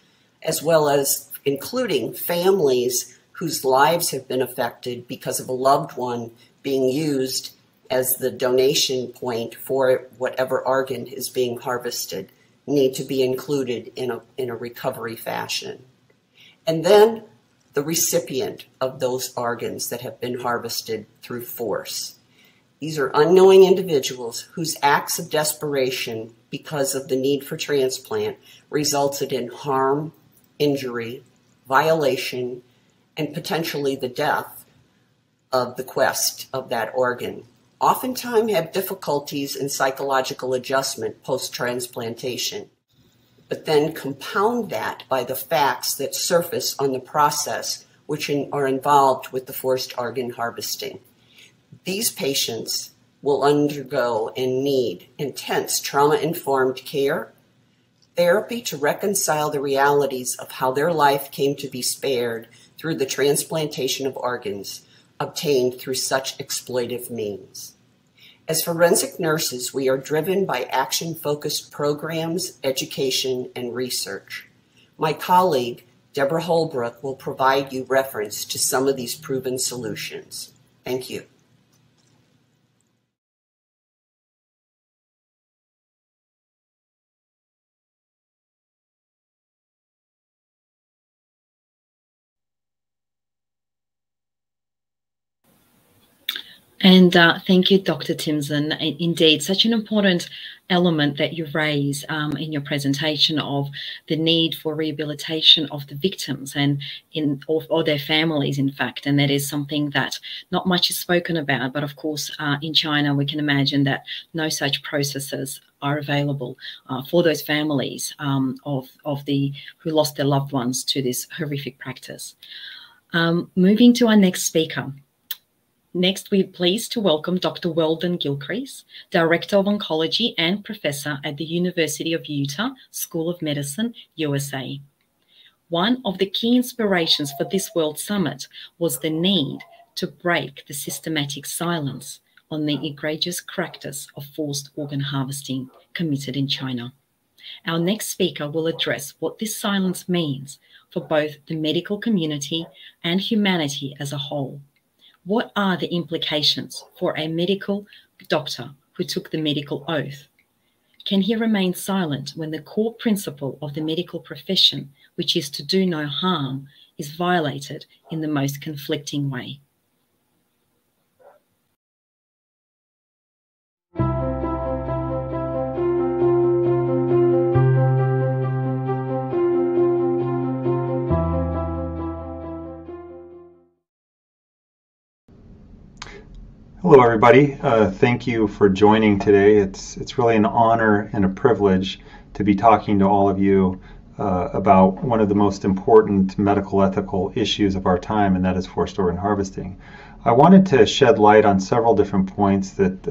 as well as including families whose lives have been affected because of a loved one being used as the donation point for whatever organ is being harvested, need to be included in a recovery fashion. And then the recipient of those organs that have been harvested through force. These are unknowing individuals whose acts of desperation because of the need for transplant resulted in harm, injury, violation, and potentially the death of the quest of that organ. Oftentimes have difficulties in psychological adjustment post-transplantation, but then compound that by the facts that surface on the process which are involved with the forced organ harvesting. These patients will undergo and need intense trauma-informed care, therapy to reconcile the realities of how their life came to be spared through the transplantation of organs obtained through such exploitive means. As forensic nurses, we are driven by action-focused programs, education, and research. My colleague, Deborah Holbrook, will provide you reference to some of these proven solutions. Thank you. And thank you, Dr. Timson. Indeed, such an important element that you raise in your presentation of the need for rehabilitation of the victims and or their families, in fact. And that is something that not much is spoken about. But of course, in China, we can imagine that no such processes are available for those families who lost their loved ones to this horrific practice. Moving to our next speaker. Next, we're pleased to welcome Dr. Weldon Gilcrease, Director of Oncology and Professor at the University of Utah School of Medicine, USA. One of the key inspirations for this World Summit was the need to break the systematic silence on the egregious practice of forced organ harvesting committed in China. Our next speaker will address what this silence means for both the medical community and humanity as a whole. What are the implications for a medical doctor who took the medical oath? Can he remain silent when the core principle of the medical profession, which is to do no harm, is violated in the most conflicting way? Hello, everybody. Thank you for joining today. It's really an honor and a privilege to be talking to all of you about one of the most important medical ethical issues of our time, and that is forced organ harvesting. I wanted to shed light on several different points that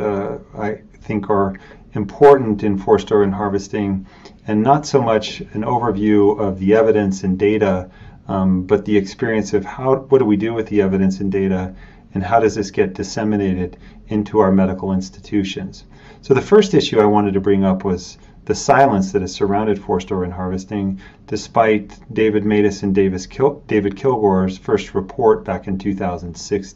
I think are important in forced organ harvesting, and not so much an overview of the evidence and data, but the experience of what do we do with the evidence and data, and how does this get disseminated into our medical institutions. So the first issue I wanted to bring up was the silence that has surrounded forced organ harvesting, despite David Matas and David Kilgore's first report back in 2006,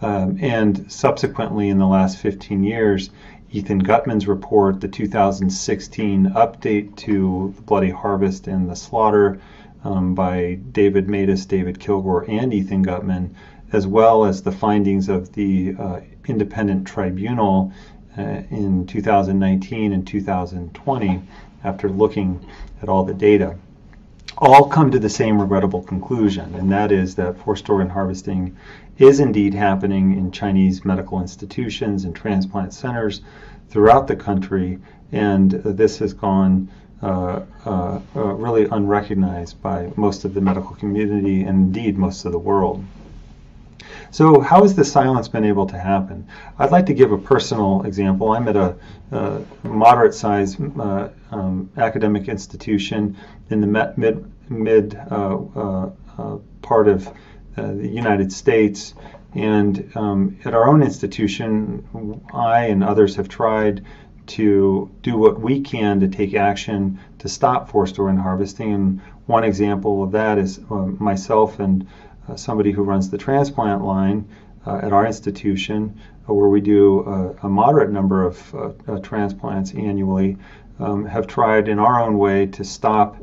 and subsequently in the last 15 years, Ethan Gutman's report, the 2016 update to the Bloody Harvest and the Slaughter, by David Matas, David Kilgore, and Ethan Gutman, as well as the findings of the independent tribunal in 2019 and 2020, after looking at all the data, all come to the same regrettable conclusion, and that is that forced organ harvesting is indeed happening in Chinese medical institutions and transplant centers throughout the country, and this has gone really unrecognized by most of the medical community and indeed most of the world. So how has this silence been able to happen? I'd like to give a personal example. I'm at a moderate-sized academic institution in the mid part of the United States, and at our own institution, I and others have tried to do what we can to take action to stop forced organ harvesting. And one example of that is myself and somebody who runs the transplant line at our institution, where we do a moderate number of transplants annually, have tried in our own way to stop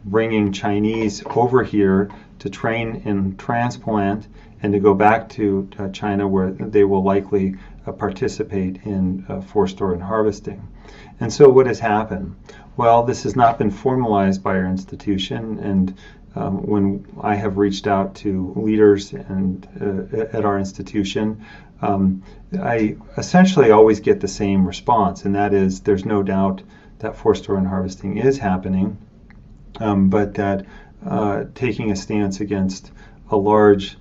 bringing Chinese over here to train in transplant and to go back to China, where they will likely participate in forced organ harvesting. And so what has happened? Well, this has not been formalized by our institution, and when I have reached out to leaders and at our institution, I essentially always get the same response, and that is there's no doubt that forced organ harvesting is happening, but that taking a stance against a large,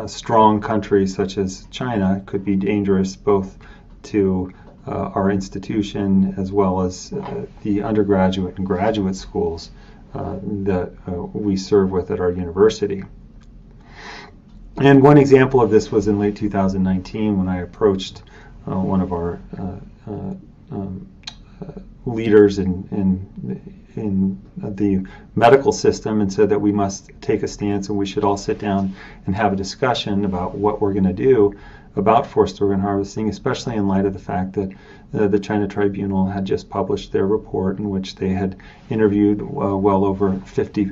strong country such as China could be dangerous both to our institution as well as the undergraduate and graduate schools that we serve with at our university. And one example of this was in late 2019 when I approached one of our leaders in the medical system and said that we must take a stance and we should all sit down and have a discussion about what we're going to do about forced organ harvesting, especially in light of the fact that the China Tribunal had just published their report in which they had interviewed well over 50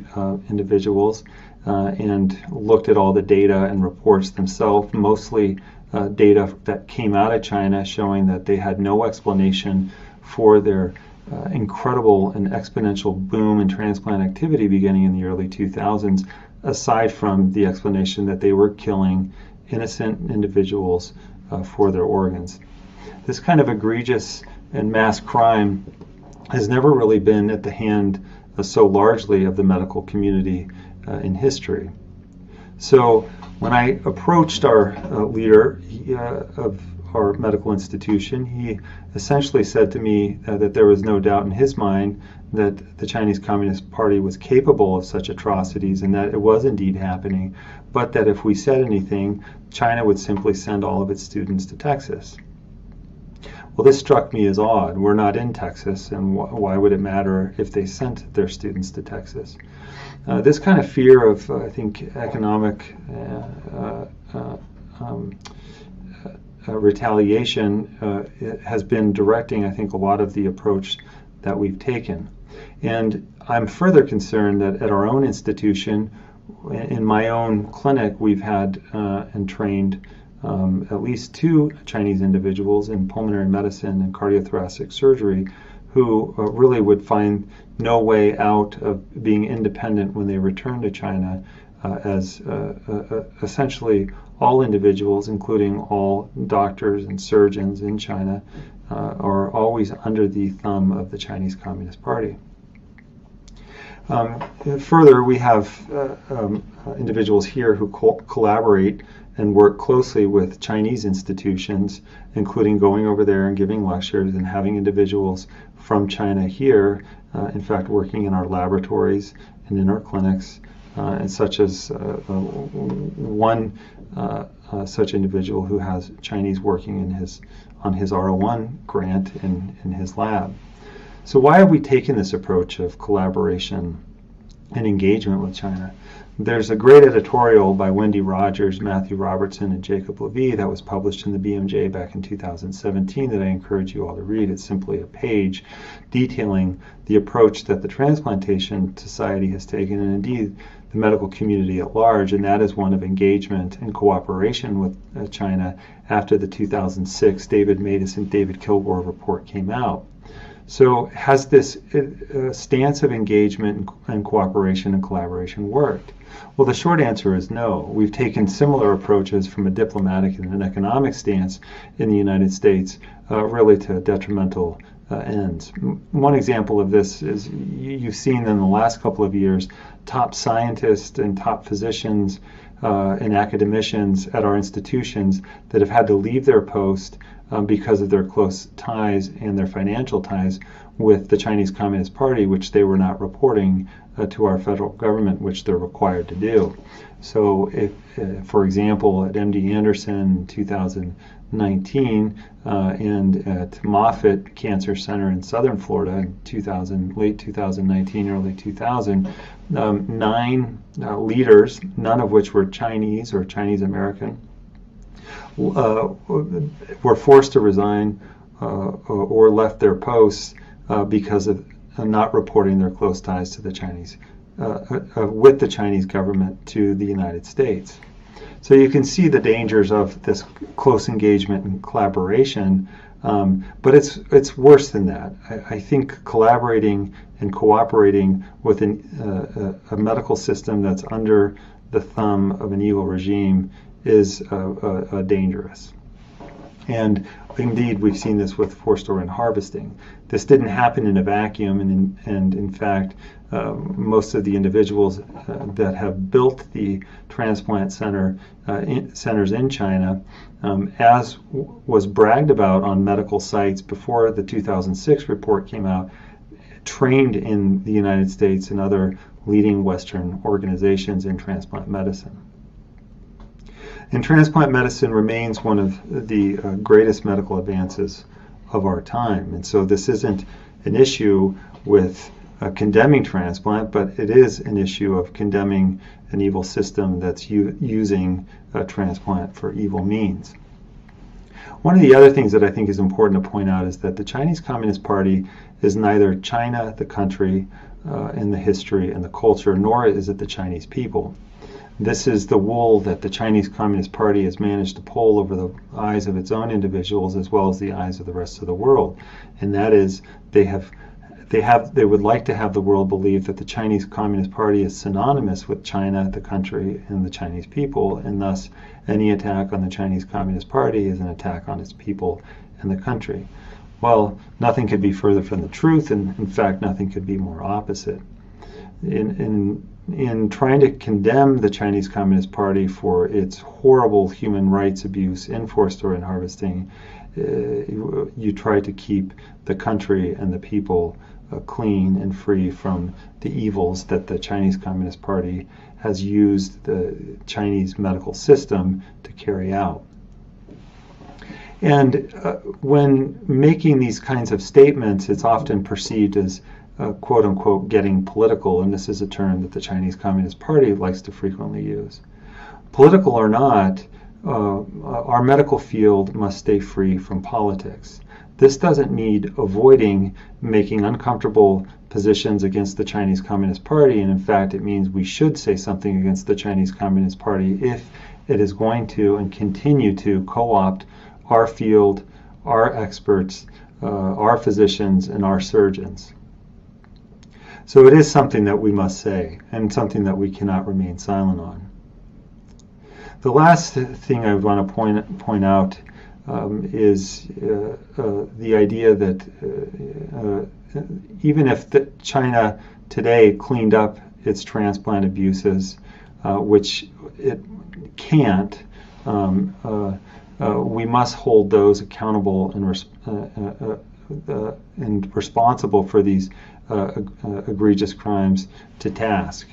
individuals and looked at all the data and reports themselves, mostly data that came out of China showing that they had no explanation for their incredible and exponential boom in transplant activity beginning in the early 2000s, aside from the explanation that they were killing innocent individuals for their organs. This kind of egregious and mass crime has never really been at the hand so largely of the medical community in history. So when I approached our leader of our medical institution, he essentially said to me that there was no doubt in his mind that the Chinese Communist Party was capable of such atrocities and that it was indeed happening, but that if we said anything, China would simply send all of its students to Texas. Well, this struck me as odd. We're not in Texas, and why would it matter if they sent their students to Texas? This kind of fear of, I think, economic retaliation has been directing, I think, a lot of the approach that we've taken. And I'm further concerned that at our own institution, in my own clinic, we've had and trained at least 2 Chinese individuals in pulmonary medicine and cardiothoracic surgery who really would find no way out of being independent when they return to China, as essentially all individuals, including all doctors and surgeons in China, are always under the thumb of the Chinese Communist Party. Further, we have individuals here who collaborate and work closely with Chinese institutions, including going over there and giving lectures and having individuals from China here, in fact, working in our laboratories and in our clinics, and such as one such individual who has Chinese working on his R01 grant in his lab. So why have we taken this approach of collaboration and engagement with China? There's a great editorial by Wendy Rogers, Matthew Robertson, and Jacob Levy that was published in the BMJ back in 2017 that I encourage you all to read. It's simply a page detailing the approach that the Transplantation Society has taken, and indeed the medical community at large, and that is one of engagement and cooperation with China after the 2006 David Matus and David Kilgore report came out. So has this stance of engagement and cooperation and collaboration worked? Well, the short answer is no. We've taken similar approaches from a diplomatic and an economic stance in the United States, really to detrimental ends. One example of this is you've seen in the last couple of years top scientists and top physicians and academicians at our institutions that have had to leave their post because of their close ties and their financial ties with the Chinese Communist Party, which they were not reporting to our federal government, which they're required to do. So if, for example, at MD Anderson in 2019 and at Moffitt Cancer Center in Southern Florida in late 2019, early 2000, 9 leaders, none of which were Chinese or Chinese American, were forced to resign or left their posts because of not reporting their close ties to the Chinese, with the Chinese government to the United States. So you can see the dangers of this close engagement and collaboration, but it's worse than that. I think collaborating and cooperating with a medical system that's under the thumb of an evil regime is dangerous. And indeed, we've seen this with forced organ harvesting. This didn't happen in a vacuum, and in fact, most of the individuals that have built the transplant centers in China, as was bragged about on medical sites before the 2006 report came out, trained in the United States and other leading Western organizations in transplant medicine. And transplant medicine remains one of the greatest medical advances of our time. And so this isn't an issue with condemning transplant, but it is an issue of condemning an evil system that's using transplant for evil means. One of the other things that I think is important to point out is that the Chinese Communist Party is neither China, the country, and the history and the culture, nor is it the Chinese people. This is the wool that the Chinese Communist Party has managed to pull over the eyes of its own individuals as well as the eyes of the rest of the world. And that is they would like to have the world believe that the Chinese Communist Party is synonymous with China, the country, and the Chinese people, and thus any attack on the Chinese Communist Party is an attack on its people and the country. Well, nothing could be further from the truth, and in fact, nothing could be more opposite. In trying to condemn the Chinese Communist Party for its horrible human rights abuse in forced organ harvesting, you try to keep the country and the people clean and free from the evils that the Chinese Communist Party has used the Chinese medical system to carry out. And when making these kinds of statements, it's often perceived as quote unquote getting political, and this is a term that the Chinese Communist Party likes to frequently use. Political or not, our medical field must stay free from politics. This doesn't mean avoiding making uncomfortable positions against the Chinese Communist Party, and in fact it means we should say something against the Chinese Communist Party if it is going to and continue to co-opt our field, our experts, our physicians, and our surgeons. So it is something that we must say, and something that we cannot remain silent on. The last thing I want to point out is the idea that even if China today cleaned up its transplant abuses, which it can't, we must hold those accountable and responsible for these egregious crimes to task.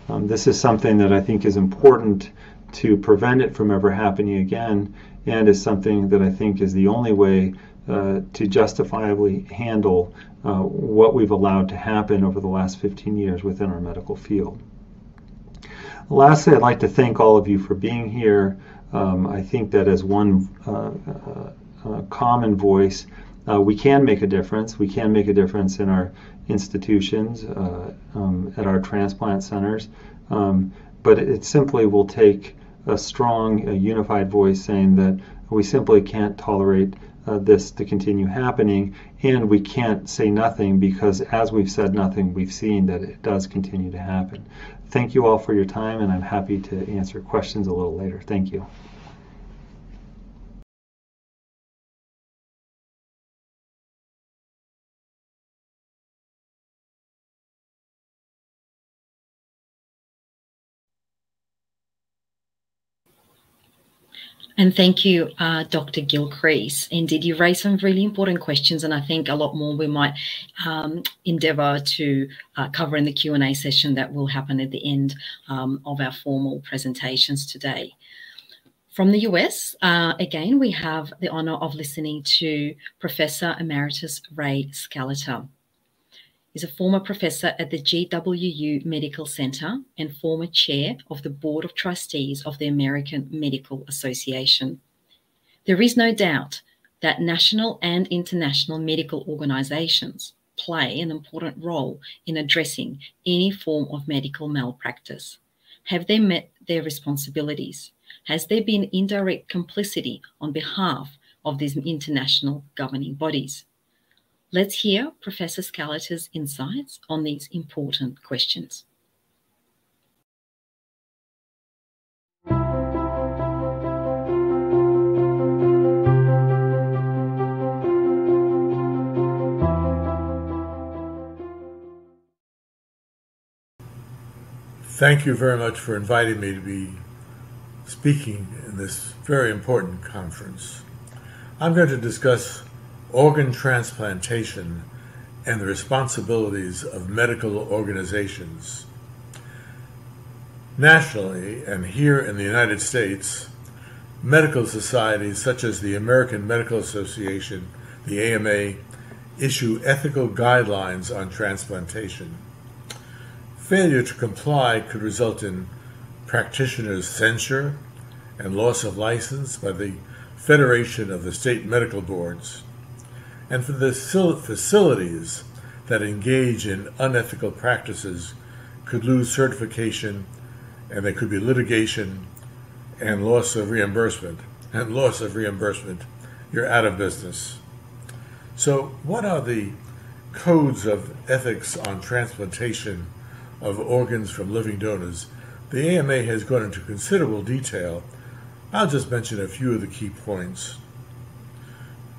This is something that I think is important to prevent it from ever happening again, and is something that I think is the only way to justifiably handle what we've allowed to happen over the last 15 years within our medical field. Lastly, I'd like to thank all of you for being here. I think that as one common voice, we can make a difference. We can make a difference in our institutions, at our transplant centers, but it simply will take a strong, unified voice saying that we simply can't tolerate this to continue happening, and we can't say nothing because as we've said nothing, we've seen that it does continue to happen. Thank you all for your time, and I'm happy to answer questions a little later. Thank you. And thank you, Dr. Gilcrease. Indeed, you raised some really important questions, and I think a lot more we might endeavour to cover in the Q&A session that will happen at the end of our formal presentations today. From the US, again, we have the honour of listening to Professor Emeritus Ray Scalata. He's a former professor at the GWU Medical Center and former chair of the Board of Trustees of the American Medical Association. There is no doubt that national and international medical organizations play an important role in addressing any form of medical malpractice. Have they met their responsibilities? Has there been indirect complicity on behalf of these international governing bodies? Let's hear Professor Scalata's insights on these important questions. Thank you very much for inviting me to be speaking in this very important conference. I'm going to discuss organ transplantation and the responsibilities of medical organizations. Nationally, and here in the United States, medical societies such as the American Medical Association, the AMA, issue ethical guidelines on transplantation. Failure to comply could result in practitioners' censure and loss of license by the Federation of the State Medical Boards. And for the facilities that engage in unethical practices could lose certification, and there could be litigation and loss of reimbursement. And loss of reimbursement, you're out of business. So what are the codes of ethics on transplantation of organs from living donors? The AMA has gone into considerable detail. I'll just mention a few of the key points.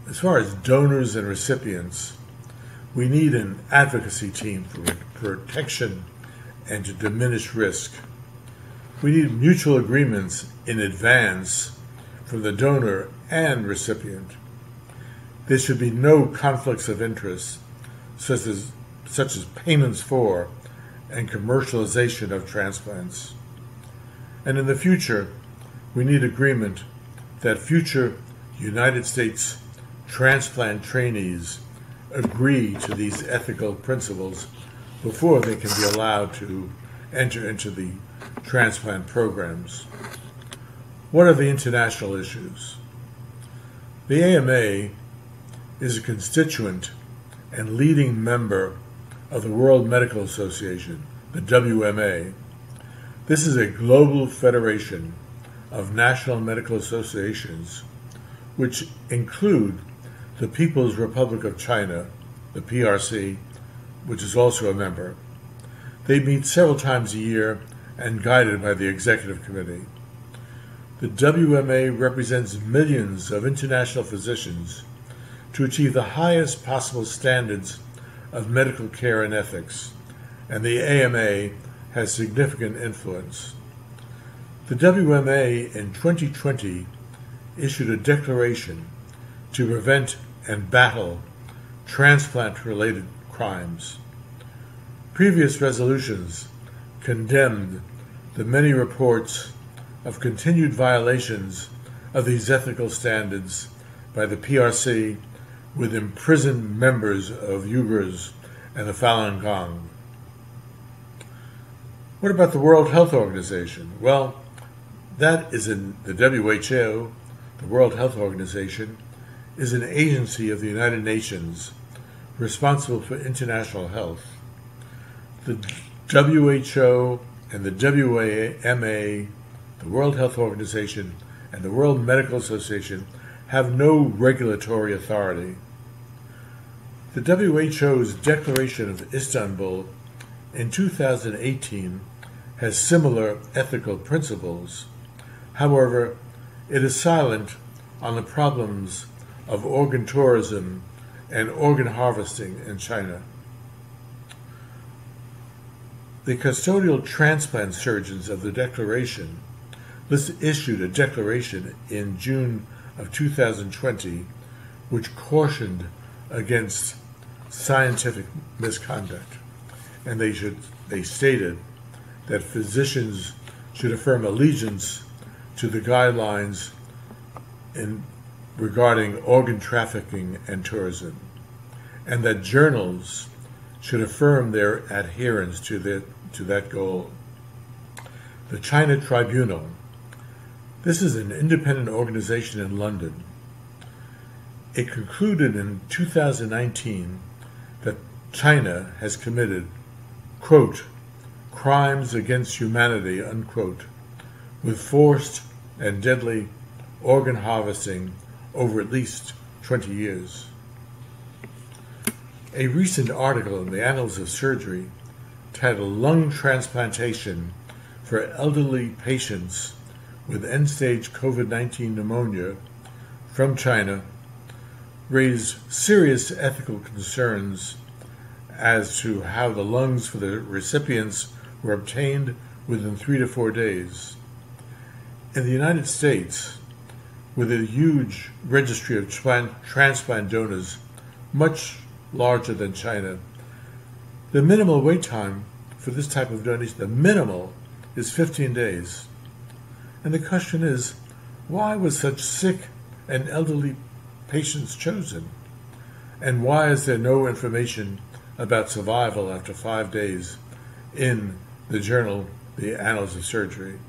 As far as donors and recipients, we need an advocacy team for protection and to diminish risk. We need mutual agreements in advance from the donor and recipient. There should be no conflicts of interest, such as payments for and commercialization of transplants. And in the future, we need agreement that future United States transplant trainees agree to these ethical principles before they can be allowed to enter into the transplant programs. What are the international issues? The AMA is a constituent and leading member of the World Medical Association, the WMA. This is a global federation of national medical associations which include the People's Republic of China, the PRC, which is also a member. They meet several times a year and guided by the Executive Committee. The WMA represents millions of international physicians to achieve the highest possible standards of medical care and ethics, and the AMA has significant influence. The WMA in 2020 issued a declaration to prevent and battle transplant-related crimes. Previous resolutions condemned the many reports of continued violations of these ethical standards by the PRC with imprisoned members of Uyghurs and the Falun Gong. What about the World Health Organization? Well, that is in the WHO. The World Health Organization is an agency of the United Nations responsible for international health. The WHO and the WMA, the World Health Organization, and the World Medical Association have no regulatory authority. The WHO's Declaration of Istanbul in 2018 has similar ethical principles. However, it is silent on the problems of organ tourism and organ harvesting in China. The custodial transplant surgeons of the Declaration issued a declaration in June of 2020 which cautioned against scientific misconduct, and they stated that physicians should affirm allegiance to the guidelines regarding organ trafficking and tourism, and that journals should affirm their adherence to that goal. The China Tribunal. This is an independent organization in London. It concluded in 2019 that China has committed, quote, crimes against humanity, unquote, with forced and deadly organ harvesting over at least 20 years. A recent article in the Annals of Surgery titled Lung Transplantation for Elderly Patients with End-Stage COVID-19 Pneumonia from China raised serious ethical concerns as to how the lungs for the recipients were obtained within 3 to 4 days. In the United States, with a huge registry of transplant donors, much larger than China, the minimal wait time for this type of donation, the minimal, is 15 days. And the question is, why was such sick and elderly patients chosen? And why is there no information about survival after 5 days in the journal, the Annals of Surgery?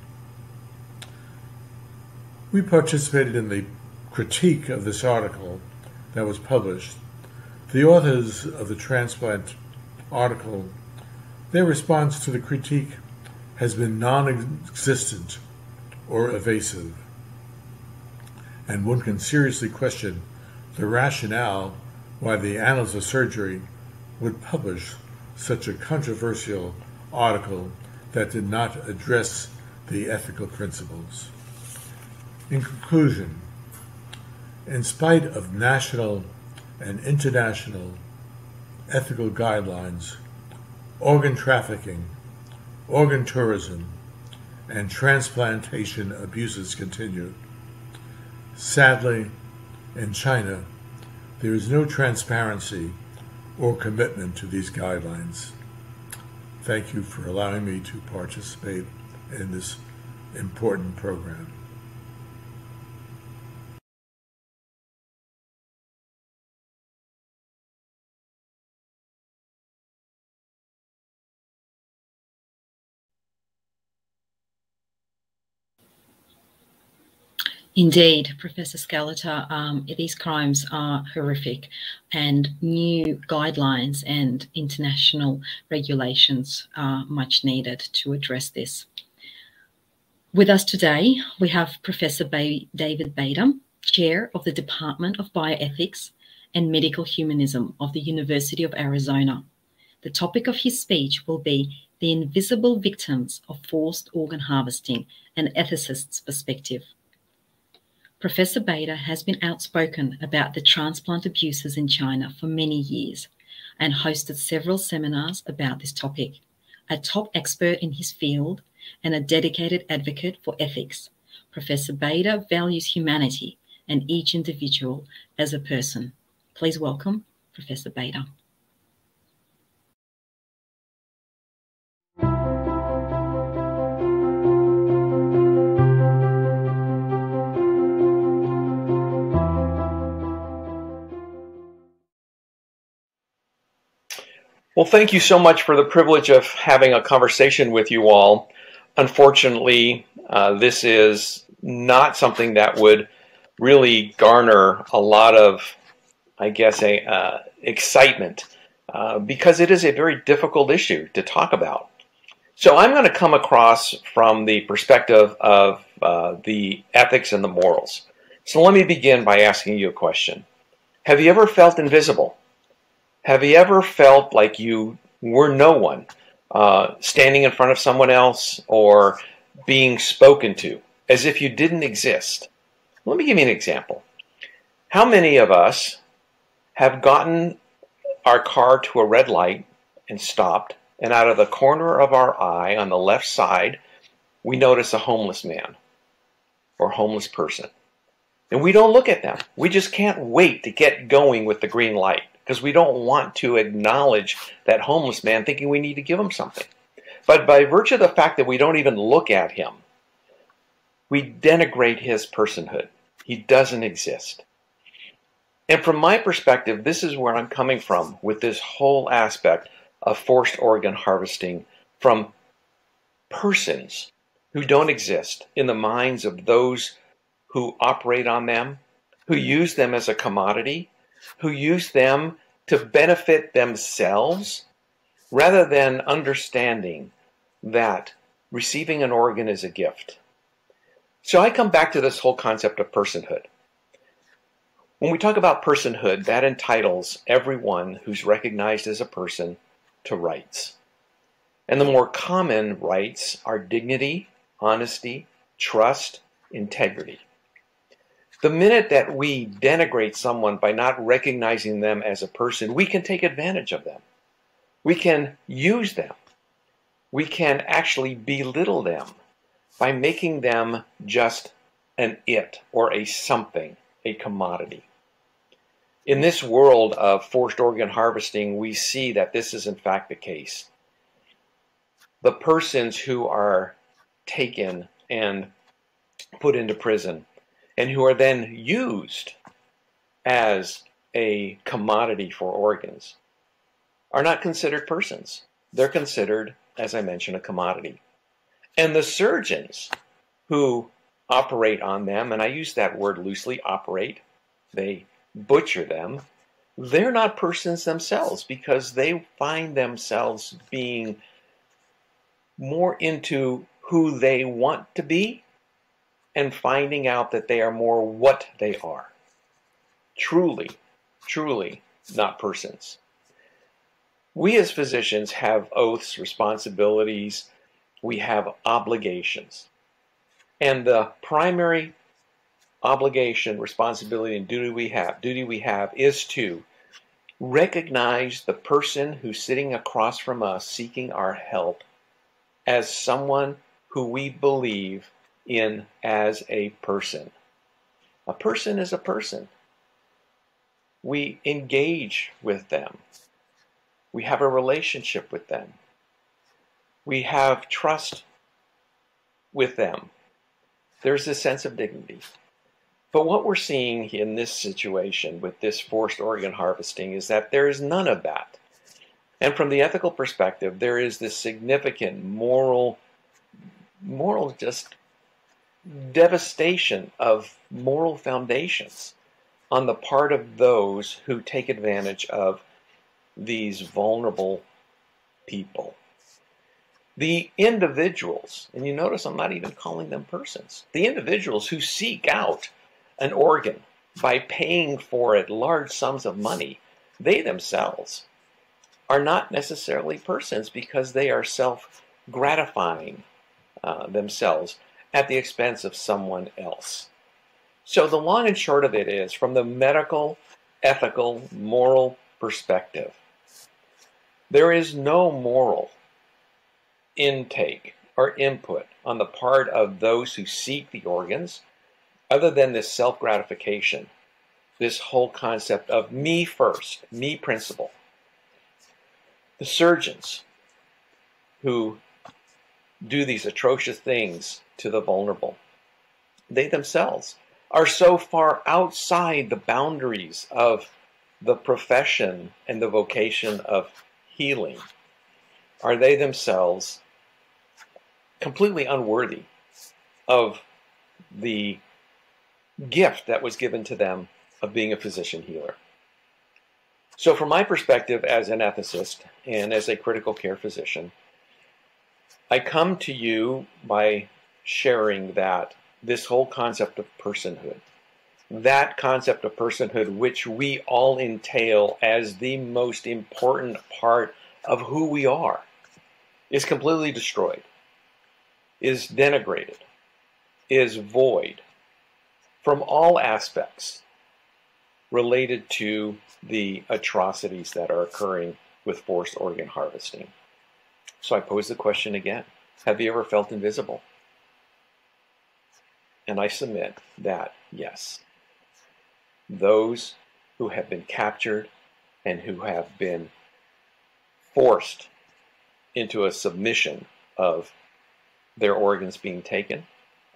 We participated in the critique of this article that was published. The authors of the transplant article, their response to the critique has been non-existent or evasive. And one can seriously question the rationale why the Annals of Surgery would publish such a controversial article that did not address the ethical principles. In conclusion, in spite of national and international ethical guidelines, organ trafficking, organ tourism, and transplantation abuses continue. Sadly, in China, there is no transparency or commitment to these guidelines. Thank you for allowing me to participate in this important program. Indeed, Professor Scalata, these crimes are horrific, and new guidelines and international regulations are much needed to address this. With us today, we have Professor David Bader, Chair of the Department of Bioethics and Medical Humanism of the University of Arizona. The topic of his speech will be the invisible victims of forced organ harvesting, an ethicist's perspective. Professor Bader has been outspoken about the transplant abuses in China for many years and hosted several seminars about this topic. A top expert in his field and a dedicated advocate for ethics, Professor Bader values humanity and each individual as a person. Please welcome Professor Bader. Well, thank you so much for the privilege of having a conversation with you all. Unfortunately, this is not something that would really garner a lot of, I guess, excitement because it is a very difficult issue to talk about. So I'm going to come across from the perspective of the ethics and the morals. So let me begin by asking you a question. Have you ever felt invisible? Have you ever felt like you were no one, standing in front of someone else or being spoken to, as if you didn't exist? Let me give you an example. How many of us have gotten our car to a red light and stopped, and out of the corner of our eye on the left side, we notice a homeless man or homeless person? And we don't look at them. We just can't wait to get going with the green light because we don't want to acknowledge that homeless man, thinking we need to give him something. But by virtue of the fact that we don't even look at him, we denigrate his personhood. He doesn't exist. And from my perspective, this is where I'm coming from with this whole aspect of forced organ harvesting, from persons who don't exist in the minds of those who operate on them, who use them as a commodity, who use them to benefit themselves, rather than understanding that receiving an organ is a gift. So I come back to this whole concept of personhood. When we talk about personhood, that entitles everyone who's recognized as a person to rights. And the more common rights are dignity, honesty, trust, integrity. The minute that we denigrate someone by not recognizing them as a person, we can take advantage of them. We can use them. We can actually belittle them by making them just an it or a something, a commodity. In this world of forced organ harvesting, we see that this is in fact the case. The persons who are taken and put into prison and who are then used as a commodity for organs are not considered persons. They're considered, as I mentioned, a commodity. And the surgeons who operate on them, and I use that word loosely, operate, they butcher them, they're not persons themselves because they find themselves being more into who they want to be and finding out that they are more what they are. Truly, truly not persons. We as physicians have oaths, responsibilities, we have obligations. And the primary obligation, responsibility, and duty we have is to recognize the person who's sitting across from us seeking our help as someone who we believe in as a person. A person is a person. We engage with them. We have a relationship with them. We have trust with them. There's a sense of dignity. But what we're seeing in this situation with this forced organ harvesting is that there is none of that. And from the ethical perspective, there is this significant moral just devastation of moral foundations on the part of those who take advantage of these vulnerable people. The individuals, and you notice I'm not even calling them persons, the individuals who seek out an organ by paying for it large sums of money, they themselves are not necessarily persons because they are self-gratifying themselves at the expense of someone else. So the long and short of it is, from the medical, ethical, moral perspective, there is no moral intake or input on the part of those who seek the organs other than this self-gratification, this whole concept of me first, me principle. The surgeons who do these atrocious things to the vulnerable, they themselves are so far outside the boundaries of the profession and the vocation of healing, are they themselves completely unworthy of the gift that was given to them of being a physician healer. So from my perspective as an ethicist and as a critical care physician, I come to you by sharing that this whole concept of personhood that concept of personhood, which we all entail as the most important part of who we are, is completely destroyed, is denigrated, is void from all aspects related to the atrocities that are occurring with forced organ harvesting. So I pose the question again, have you ever felt invisible? And I submit that yes, those who have been captured and who have been forced into a submission of their organs being taken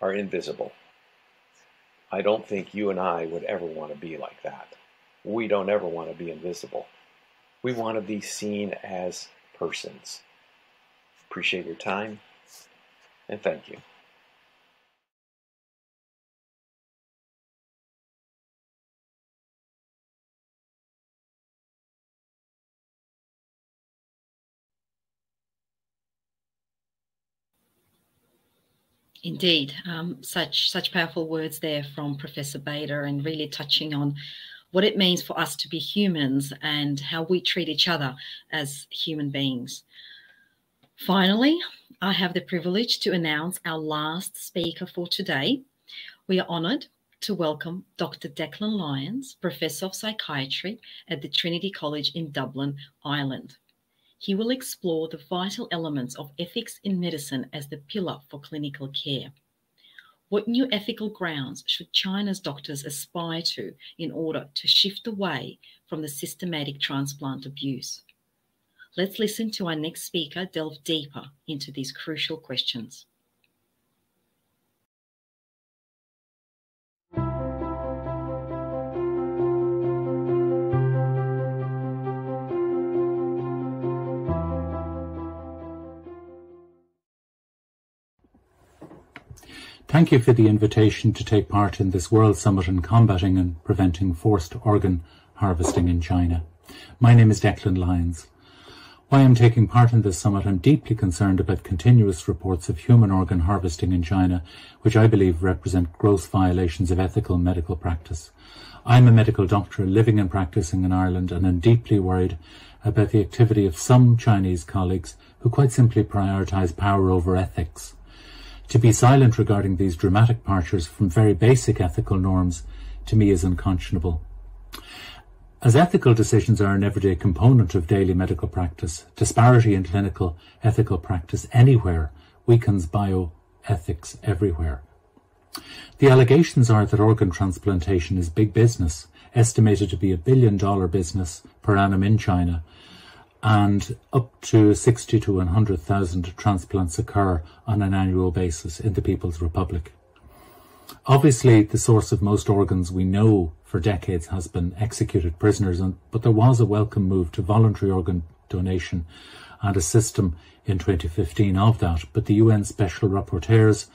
are invisible. I don't think you and I would ever want to be like that. We don't ever want to be invisible. We want to be seen as persons. Appreciate your time, and thank you. Indeed, such powerful words there from Professor Bader, and really touching on what it means for us to be humans and how we treat each other as human beings. Finally, I have the privilege to announce our last speaker for today. We are honoured to welcome Dr. Declan Lyons, Professor of Psychiatry at the Trinity College in Dublin, Ireland. He will explore the vital elements of ethics in medicine as the pillar for clinical care. What new ethical grounds should China's doctors aspire to in order to shift away from the systematic transplant abuse? Let's listen to our next speaker delve deeper into these crucial questions. Thank you for the invitation to take part in this World Summit on Combating and Preventing Forced Organ Harvesting in China. My name is Declan Lyons. While I'm taking part in this summit, I'm deeply concerned about continuous reports of human organ harvesting in China, which I believe represent gross violations of ethical medical practice. I'm a medical doctor living and practicing in Ireland, and I'm deeply worried about the activity of some Chinese colleagues who quite simply prioritise power over ethics. To be silent regarding these dramatic departures from very basic ethical norms, to me, is unconscionable. As ethical decisions are an everyday component of daily medical practice, disparity in clinical ethical practice anywhere weakens bioethics everywhere. The allegations are that organ transplantation is big business, estimated to be $1 billion business per annum in China, and up to 60 to 100,000 transplants occur on an annual basis in the People's Republic. Obviously, the source of most organs we know for decades has been executed prisoners, but there was a welcome move to voluntary organ donation and a system in 2015 of that. But the UN Special Rapporteurs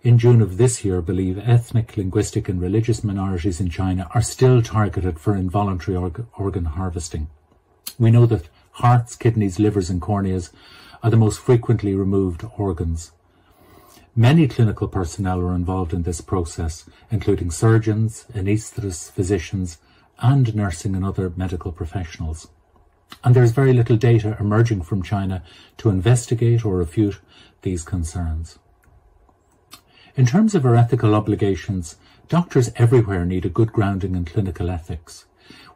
in June of this year believe ethnic, linguistic and religious minorities in China are still targeted for involuntary organ harvesting. We know that hearts, kidneys, livers and corneas are the most frequently removed organs. Many clinical personnel are involved in this process, including surgeons, anaesthetists, physicians and nursing and other medical professionals. And there is very little data emerging from China to investigate or refute these concerns. In terms of our ethical obligations, doctors everywhere need a good grounding in clinical ethics.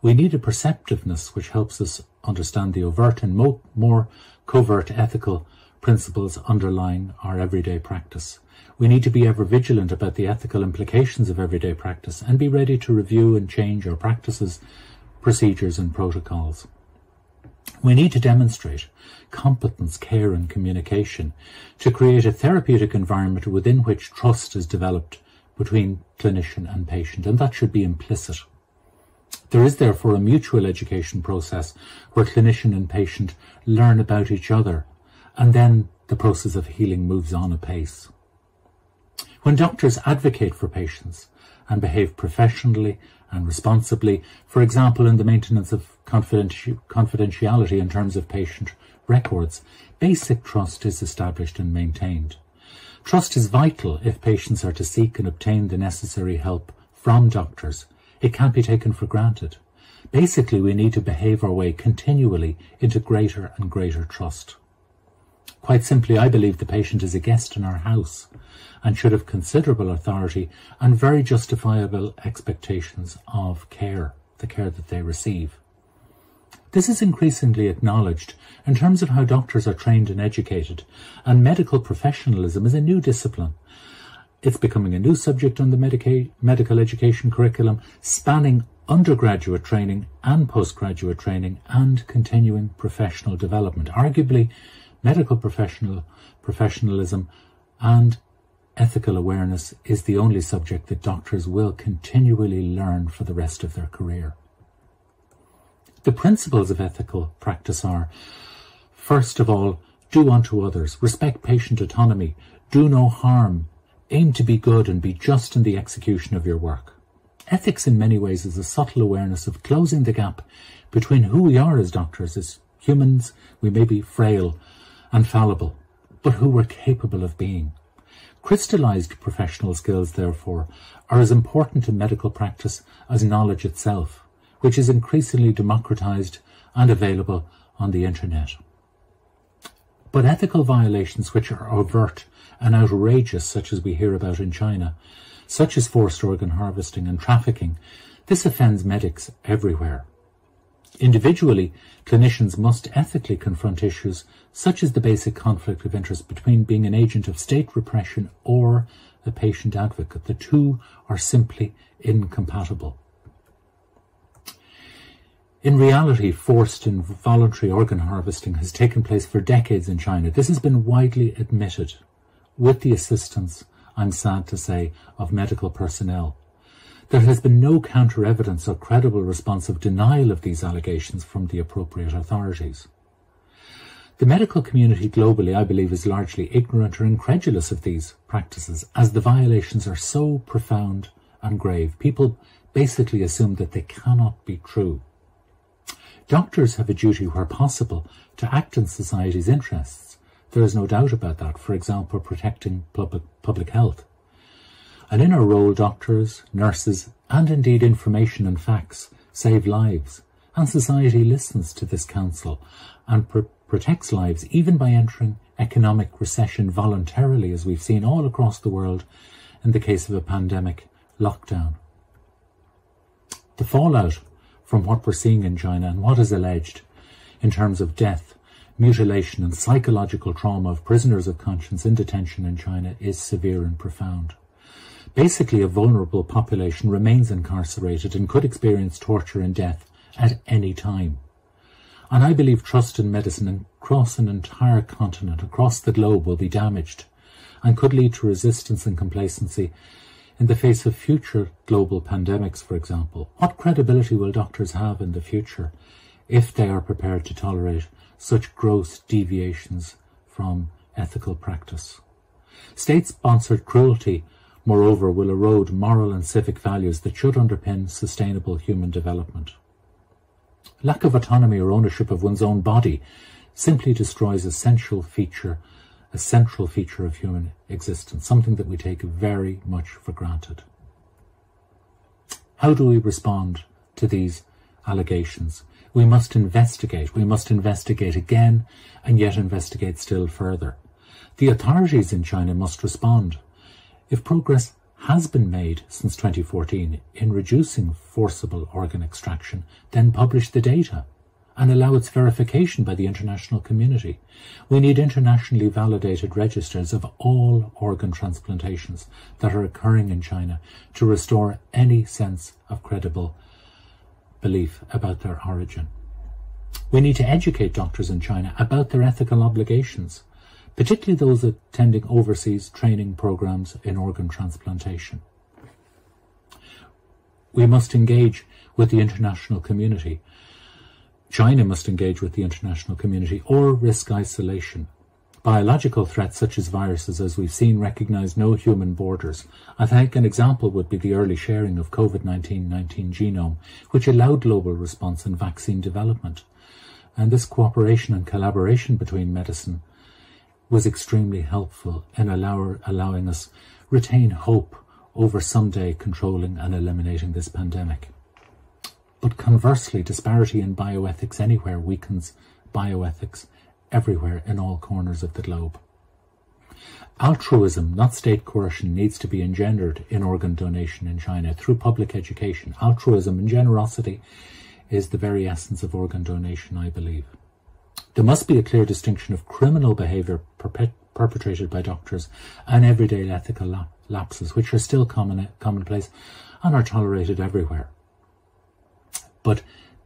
We need a perceptiveness which helps us understand the overt and more covert ethical principles underlying our everyday practice. We need to be ever vigilant about the ethical implications of everyday practice and be ready to review and change our practices, procedures and protocols. We need to demonstrate competence, care and communication to create a therapeutic environment within which trust is developed between clinician and patient, and that should be implicit. There is therefore a mutual education process where clinician and patient learn about each other, and then the process of healing moves on apace. When doctors advocate for patients and behave professionally and responsibly, for example in the maintenance of confidentiality in terms of patient records, basic trust is established and maintained. Trust is vital if patients are to seek and obtain the necessary help from doctors. It can't be taken for granted. Basically, we need to behave our way continually into greater and greater trust. Quite simply, I believe the patient is a guest in our house and should have considerable authority and very justifiable expectations of care, the care that they receive. This is increasingly acknowledged in terms of how doctors are trained and educated, and medical professionalism is a new discipline. It's becoming a new subject on the medical education curriculum, spanning undergraduate training and postgraduate training and continuing professional development. Arguably, medical professionalism and ethical awareness is the only subject that doctors will continually learn for the rest of their career. The principles of ethical practice are, first of all, do unto others, respect patient autonomy, do no harm, aim to be good and be just in the execution of your work. Ethics in many ways is a subtle awareness of closing the gap between who we are as doctors. As humans, we may be frail and fallible, but who we're capable of being. Crystallized professional skills, therefore, are as important to medical practice as knowledge itself, which is increasingly democratized and available on the internet. But ethical violations which are overt and outrageous, such as we hear about in China, such as forced organ harvesting and trafficking, this offends medics everywhere. Individually, clinicians must ethically confront issues such as the basic conflict of interest between being an agent of state repression or a patient advocate. The two are simply incompatible. In reality, forced and voluntary organ harvesting has taken place for decades in China. This has been widely admitted, with the assistance, I'm sad to say, of medical personnel. There has been no counter-evidence or credible response of denial of these allegations from the appropriate authorities. The medical community globally, I believe, is largely ignorant or incredulous of these practices, as the violations are so profound and grave. People basically assume that they cannot be true. Doctors have a duty, where possible, to act in society's interests. There is no doubt about that. For example, protecting public health. And in our role, doctors, nurses, and indeed information and facts save lives. And society listens to this counsel and protects lives, even by entering economic recession voluntarily, as we've seen all across the world in the case of a pandemic lockdown. The fallout from what we're seeing in China and what is alleged in terms of death, mutilation and psychological trauma of prisoners of conscience in detention in China is severe and profound. Basically, a vulnerable population remains incarcerated and could experience torture and death at any time. And I believe trust in medicine across an entire continent, across the globe, will be damaged and could lead to resistance and complacency in the face of future global pandemics, for example. What credibility will doctors have in the future if they are prepared to tolerate such gross deviations from ethical practice? State-sponsored cruelty, moreover, will erode moral and civic values that should underpin sustainable human development. Lack of autonomy or ownership of one's own body simply destroys a central feature of human existence, something that we take very much for granted. How do we respond to these allegations? We must investigate. We must investigate again and yet investigate still further. The authorities in China must respond. If progress has been made since 2014 in reducing forcible organ extraction, then publish the data and allow its verification by the international community. We need internationally validated registers of all organ transplantations that are occurring in China to restore any sense of credible belief about their origin. We need to educate doctors in China about their ethical obligations, particularly those attending overseas training programs in organ transplantation. We must engage with the international community. China must engage with the international community or risk isolation. Biological threats such as viruses, as we've seen, recognize no human borders. I think an example would be the early sharing of COVID-19 genome, which allowed global response and vaccine development. And this cooperation and collaboration between medicine was extremely helpful in allowing us retain hope over someday controlling and eliminating this pandemic. But conversely, disparity in bioethics anywhere weakens bioethics everywhere in all corners of the globe. Altruism, not state coercion, needs to be engendered in organ donation in China through public education. Altruism and generosity is the very essence of organ donation, I believe. There must be a clear distinction of criminal behaviour perpetrated by doctors and everyday ethical lapses, which are still commonplace and are tolerated everywhere. But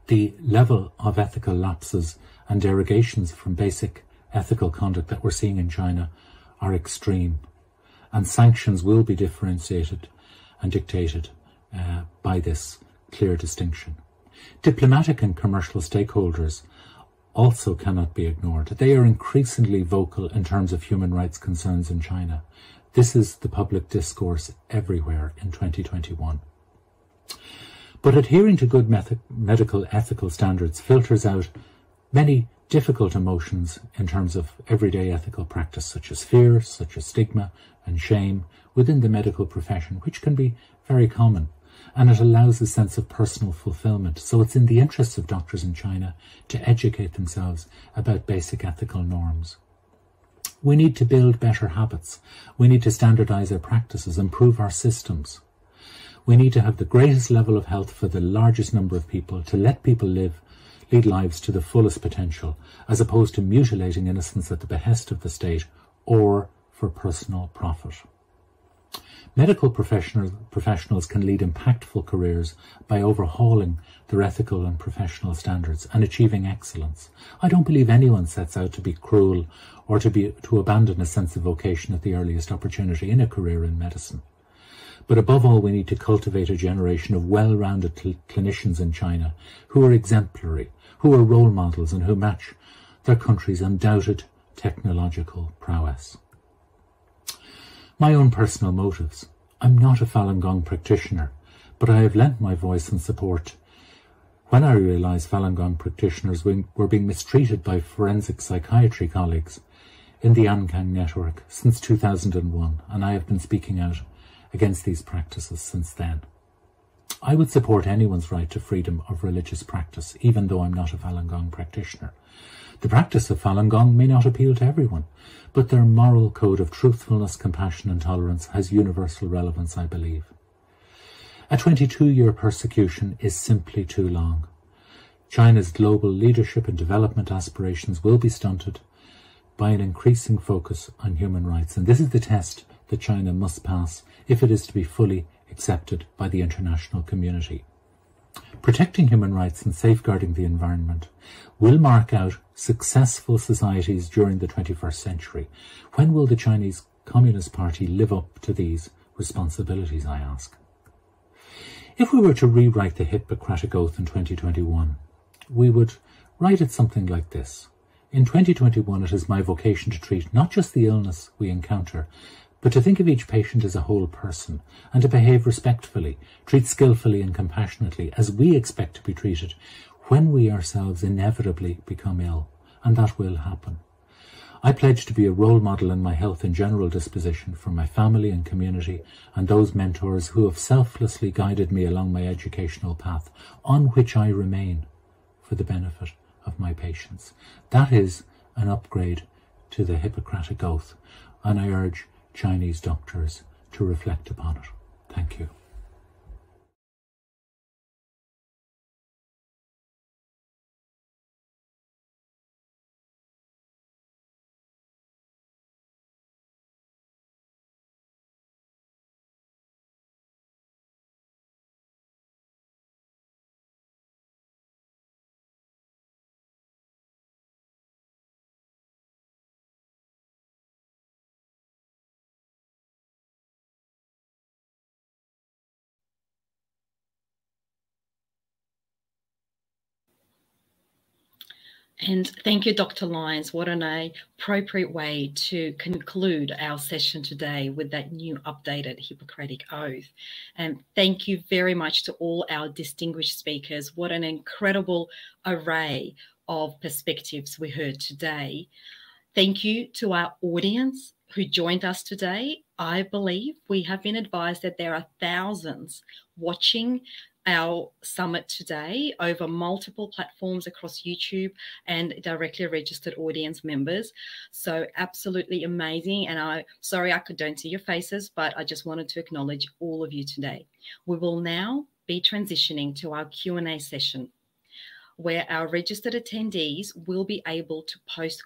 the level of ethical lapses and derogations from basic ethical conduct that we're seeing in China are extreme, and sanctions will be differentiated and dictated by this clear distinction. Diplomatic and commercial stakeholders also cannot be ignored. They are increasingly vocal in terms of human rights concerns in China. This is the public discourse everywhere in 2021. But adhering to good medical ethical standards filters out many difficult emotions in terms of everyday ethical practice, such as fear, such as stigma and shame within the medical profession, which can be very common. And it allows a sense of personal fulfillment. So it's in the interests of doctors in China to educate themselves about basic ethical norms. We need to build better habits. We need to standardize our practices, improve our systems. We need to have the greatest level of health for the largest number of people, to let people lead lives to the fullest potential, as opposed to mutilating innocence at the behest of the state or for personal profit. Medical professionals can lead impactful careers by overhauling their ethical and professional standards and achieving excellence. I don't believe anyone sets out to be cruel or to abandon a sense of vocation at the earliest opportunity in a career in medicine. But above all, we need to cultivate a generation of well-rounded clinicians in China who are exemplary, who are role models, and who match their country's undoubted technological prowess. My own personal motives. I'm not a Falun Gong practitioner, but I have lent my voice and support when I realised Falun Gong practitioners were being mistreated by forensic psychiatry colleagues in the Ankang network since 2001, and I have been speaking out against these practices since then. I would support anyone's right to freedom of religious practice, even though I'm not a Falun Gong practitioner. The practice of Falun Gong may not appeal to everyone, but their moral code of truthfulness, compassion and tolerance has universal relevance, I believe. A 22-year persecution is simply too long. China's global leadership and development aspirations will be stunted by an increasing focus on human rights, and this is the test that China must pass if it is to be fully accepted by the international community. Protecting human rights and safeguarding the environment will mark out successful societies during the 21st century. When will the Chinese Communist Party live up to these responsibilities, I ask? If we were to rewrite the Hippocratic Oath in 2021, we would write it something like this. In 2021, it is my vocation to treat not just the illness we encounter, but to think of each patient as a whole person and to behave respectfully, treat skillfully and compassionately as we expect to be treated when we ourselves inevitably become ill, and that will happen. I pledge to be a role model in my health and general disposition for my family and community and those mentors who have selflessly guided me along my educational path, on which I remain for the benefit of my patients. That is an upgrade to the Hippocratic Oath, and I urge Chinese doctors to reflect upon it. Thank you. And thank you, Dr. Lyons. What an appropriate way to conclude our session today with that new updated Hippocratic Oath. And thank you very much to all our distinguished speakers. What an incredible array of perspectives we heard today. Thank you to our audience who joined us today. I believe we have been advised that there are thousands watching our summit today over multiple platforms across YouTube and directly registered audience members. So absolutely amazing. And sorry I don't see your faces, but I just wanted to acknowledge all of you today. We will now be transitioning to our Q&A session, where our registered attendees will be able to post questions